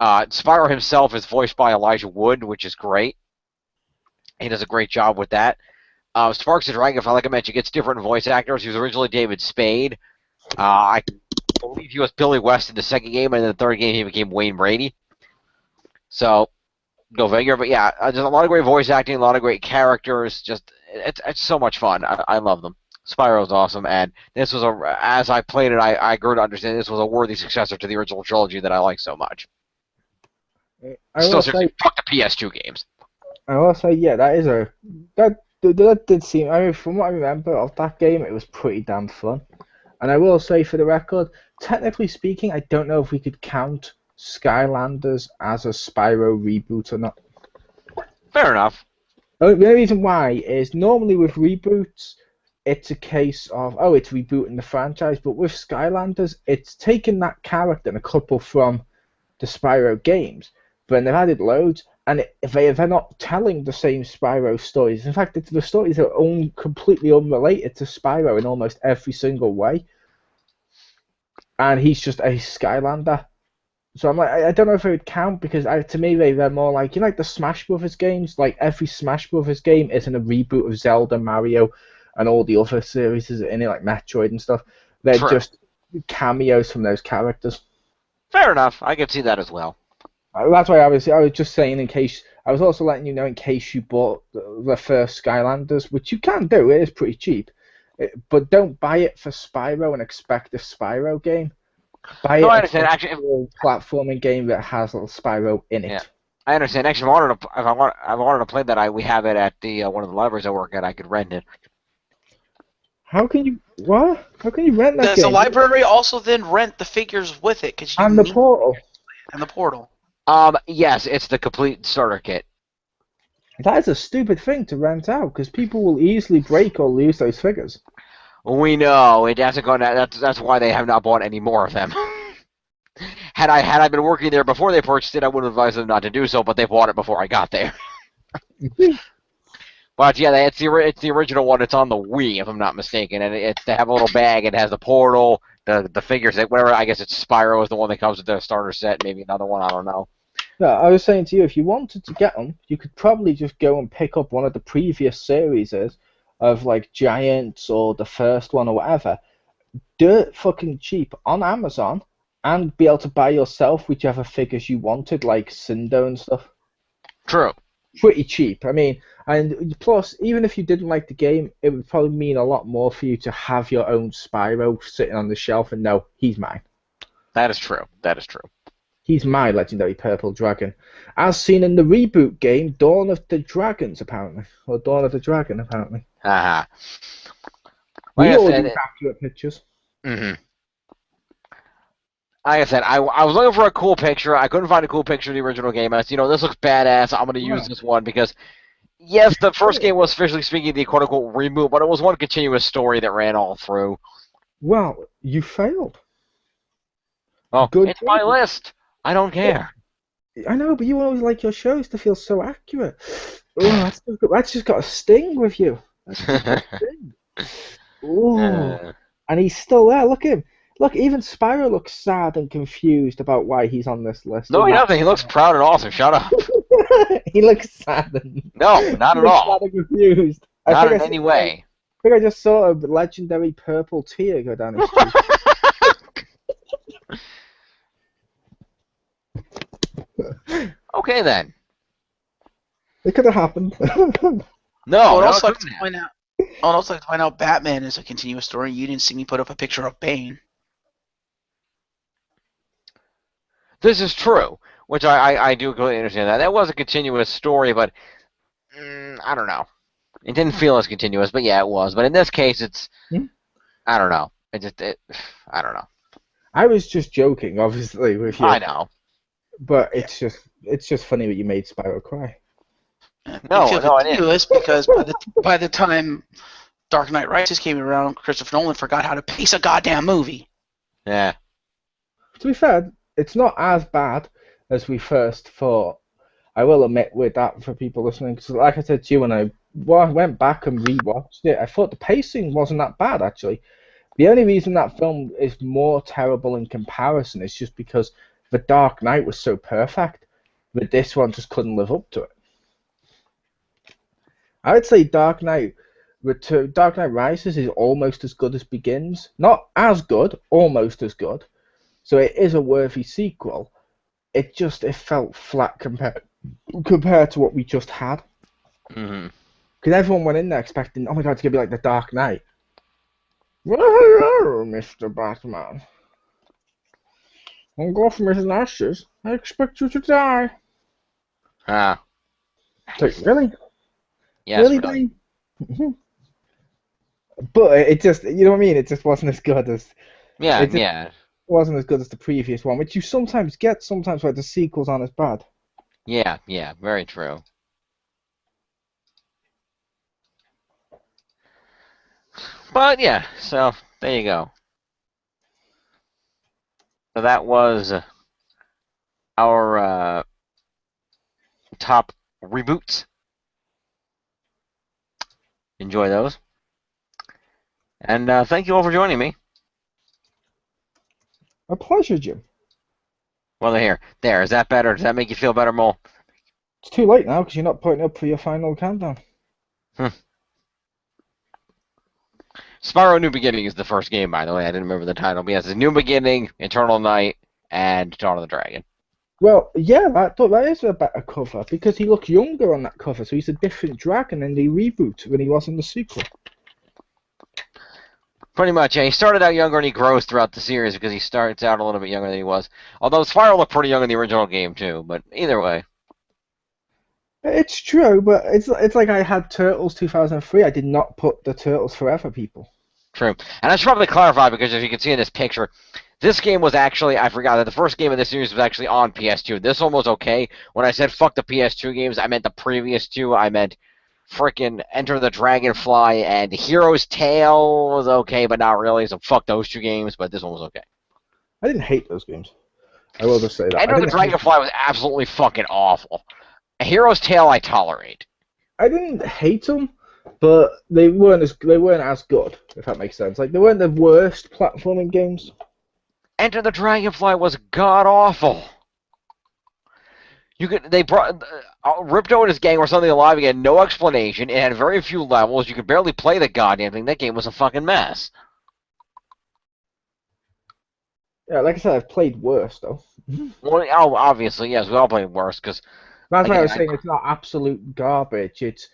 Speaker 1: Spyro himself is voiced by Elijah Wood, which is great. He does a great job with that. Sparks the Dragonfly, like I mentioned, gets different voice actors. He was originally David Spade. I believe he was Billy West in the second game, and in the third game he became Wayne Brady. So, go figure. But yeah, there's a lot of great voice acting, a lot of great characters. Just it's so much fun. I love them. Spyro's awesome, and this was as I played it, I grew to understand this was a worthy successor to the original trilogy that I like so much. Still, seriously, fuck the PS2 games.
Speaker 2: I will say, yeah, that did seem. I mean, from what I remember of that game, it was pretty damn fun. And I will say, for the record, technically speaking, I don't know if we could count Skylanders as a Spyro reboot or not.
Speaker 1: Fair enough.
Speaker 2: The reason why is normally with reboots, it's a case of, it's rebooting the franchise, but with Skylanders, it's taken that character and a couple from the Spyro games, but they've added loads, and they're not telling the same Spyro stories. In fact, the stories are completely unrelated to Spyro in almost every single way, and he's just a Skylander. So I'm like, I don't know if it would count, because to me they're more like, like the Smash Brothers games. Like every Smash Brothers game isn't a reboot of Zelda, Mario, and all the other series in it, like Metroid and stuff. They're just cameos from those characters.
Speaker 1: Fair enough. I can see that as well.
Speaker 2: That's why I was just saying, in case I was also letting you know, in case you bought the first Skylanders, which you can do, it is pretty cheap, but don't buy it for Spyro and expect a Spyro game. Buy it
Speaker 1: I understand.
Speaker 2: Actually, a platforming game that has a little Spyro in it.
Speaker 1: Yeah, I understand. Actually, if I wanted to play that, we have it at the one of the libraries I work at. I could rent it.
Speaker 2: How can you what? How can you rent that game?
Speaker 4: Does the library also then rent the figures with it?
Speaker 2: And the portal.
Speaker 4: And the portal.
Speaker 1: Yes, it's the complete starter kit.
Speaker 2: That is a stupid thing to rent out, because people will easily break or lose those figures.
Speaker 1: We know it hasn't gone. That's why they have not bought any more of them. Had I been working there before they purchased it, I would have advised them not to do so. But they bought it before I got there. But yeah, it's the original one. It's on the Wii, if I'm not mistaken, and they have a little bag. It has the portal, the figures, whatever. I guess it's Spyro is the one that comes with the starter set. Maybe another one. I don't know.
Speaker 2: No, I was saying to you, if you wanted to get them, you could probably just go and pick up one of the previous series of like Giants or the first one or whatever, dirt fucking cheap on Amazon, and be able to buy yourself whichever figures you wanted, like Cindo and stuff.
Speaker 1: True.
Speaker 2: Pretty cheap. I mean, and plus, even if you didn't like the game, it would probably mean a lot more for you to have your own Spyro sitting on the shelf and know he's mine.
Speaker 1: That is true. That is true.
Speaker 2: He's my legendary purple dragon, as seen in the reboot game Dawn of the Dragons, apparently, or Dawn of the Dragon, apparently.
Speaker 1: Haha.
Speaker 2: We all do accurate pictures.
Speaker 1: Mm-hmm. like I said, I was looking for a cool picture. I couldn't find a cool picture of the original game. I said, this looks badass. I'm going to use
Speaker 2: Yeah.
Speaker 1: this one because, yes, the first game was officially speaking the quote-unquote reboot, but it was one continuous story that ran all through.
Speaker 2: Well, you failed.
Speaker 1: Well,
Speaker 2: Good
Speaker 1: it's my
Speaker 2: job.
Speaker 1: list. I don't care.
Speaker 2: I know, but you always like your shows to feel so accurate. Oh, that's just got a sting with you. That's just got a sting. Oh, and he's still there. Look at him. Look, even Spyro looks sad and confused about why he's on this list.
Speaker 1: No, he doesn't. He looks proud and awesome. Shut up.
Speaker 2: He looks sad and
Speaker 1: No, not
Speaker 2: he
Speaker 1: at
Speaker 2: looks
Speaker 1: all.
Speaker 2: sad and confused.
Speaker 1: Not in any way.
Speaker 2: I think I just saw a legendary purple tear go down his cheek.
Speaker 1: Okay, then.
Speaker 2: It could have happened.
Speaker 1: No,
Speaker 4: I would
Speaker 1: no,
Speaker 4: also
Speaker 1: it
Speaker 4: like to
Speaker 1: couldn't have.
Speaker 4: point out. I would also like to point out Batman is a continuous story. You didn't see me put up a picture of Bane.
Speaker 1: This is true, which I do completely understand that. That was a continuous story, but I don't know. It didn't feel as continuous, but yeah, it was. But in this case, it's I don't know. I don't know.
Speaker 2: I was just joking, obviously, with you.
Speaker 1: I know.
Speaker 2: But it's just funny that you made Spyro cry.
Speaker 1: No,
Speaker 4: I feel
Speaker 1: no, I didn't.
Speaker 4: ridiculous because by the time Dark Knight Rises came around, Christopher Nolan forgot how to pace a goddamn movie.
Speaker 1: Yeah.
Speaker 2: To be fair, it's not as bad as we first thought. I will admit with that for people listening, because like I said to you, when I went back and rewatched it, I thought the pacing wasn't that bad, actually. The only reason that film is more terrible in comparison is just because The Dark Knight was so perfect that this one just couldn't live up to it. I would say Dark Knight Rises is almost as good as Begins. Not as good, almost as good. So it is a worthy sequel. It felt flat compared to what we just had.
Speaker 1: Mm-hmm.
Speaker 2: Because everyone went in there expecting, oh my god, it's going to be like The Dark Knight. Well, hello, Mr. Batman. On Gotham's ashes, I expect you to die.
Speaker 1: Ah.
Speaker 2: It's like, really?
Speaker 1: Yes,
Speaker 2: really,
Speaker 1: really.
Speaker 2: Dave? But it just, you know what I mean? It just wasn't as good as...
Speaker 1: Yeah,
Speaker 2: it just
Speaker 1: yeah.
Speaker 2: wasn't as good as the previous one, which you sometimes get, where the sequels aren't as bad.
Speaker 1: Yeah, yeah, very true. But yeah, so there you go. So that was our top reboots. Enjoy those. And thank you all for joining me.
Speaker 2: A pleasure, Jim.
Speaker 1: Well, there. Is that better? Does that make you feel better, Mole?
Speaker 2: It's too late now because you're not putting up for your final countdown.
Speaker 1: Spyro New Beginning is the first game, by the way. I didn't remember the title. But yes, it's New Beginning, Eternal Night, and Dawn of the Dragon.
Speaker 2: Well, yeah, that is a better cover because he looks younger on that cover, so he's a different dragon in the reboot than he was in the sequel.
Speaker 1: Pretty much, yeah. He started out younger and he grows throughout the series because he starts out a little bit younger than he was. Although Spyro looked pretty young in the original game, too. But either way.
Speaker 2: It's true, but it's like I had Turtles 2003. I did not put the Turtles Forever people.
Speaker 1: True. And I should probably clarify because as you can see in this picture, this game was actually, I forgot that the first game of this series was actually on PS2. This one was okay. When I said fuck the PS2 games, I meant the previous two. I meant frickin' Enter the Dragonfly and Hero's Tale was okay, but not really. So fuck those two games, but this one was okay.
Speaker 2: I didn't hate those games. I will just say that.
Speaker 1: Enter the Dragonfly was absolutely fucking awful. Hero's Tale I tolerate.
Speaker 2: I didn't hate them, but they weren't as good, if that makes sense. Like they weren't the worst platforming games.
Speaker 1: Enter the Dragonfly was god awful. They brought Ripto and his gang were something alive again, no explanation. It had very few levels. You could barely play the goddamn thing. That game was a fucking mess.
Speaker 2: Yeah, like I said, I've played worse though.
Speaker 1: Well, obviously, yes, we all played worse because.
Speaker 2: That's why I was saying it's not absolute garbage. It's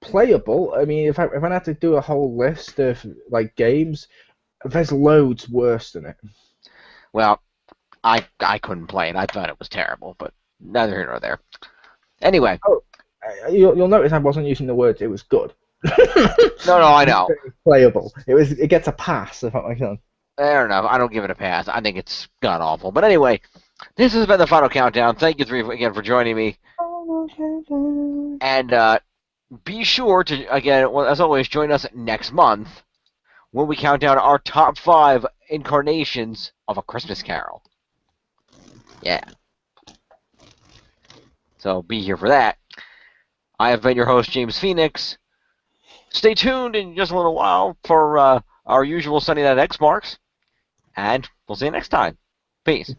Speaker 2: playable. I mean, if I had to do a whole list of like games, there's loads worse than it.
Speaker 1: Well, I couldn't play it. I thought it was terrible, but neither here nor there. Anyway.
Speaker 2: Oh, you'll notice I wasn't using the words. It was good.
Speaker 1: No, I know.
Speaker 2: It was playable. It gets a pass if that makes sense.
Speaker 1: Fair enough. I don't give it a pass. I think it's god awful. But anyway, this has been the final countdown. Thank you three again for joining me. And be sure to, again, well, as always, join us next month when we count down our top 5 incarnations of A Christmas Carol. Yeah. So be here for that. I have been your host, James Phoenix. Stay tuned in just a little while for our usual Sunday Night X Marks. And we'll see you next time. Peace.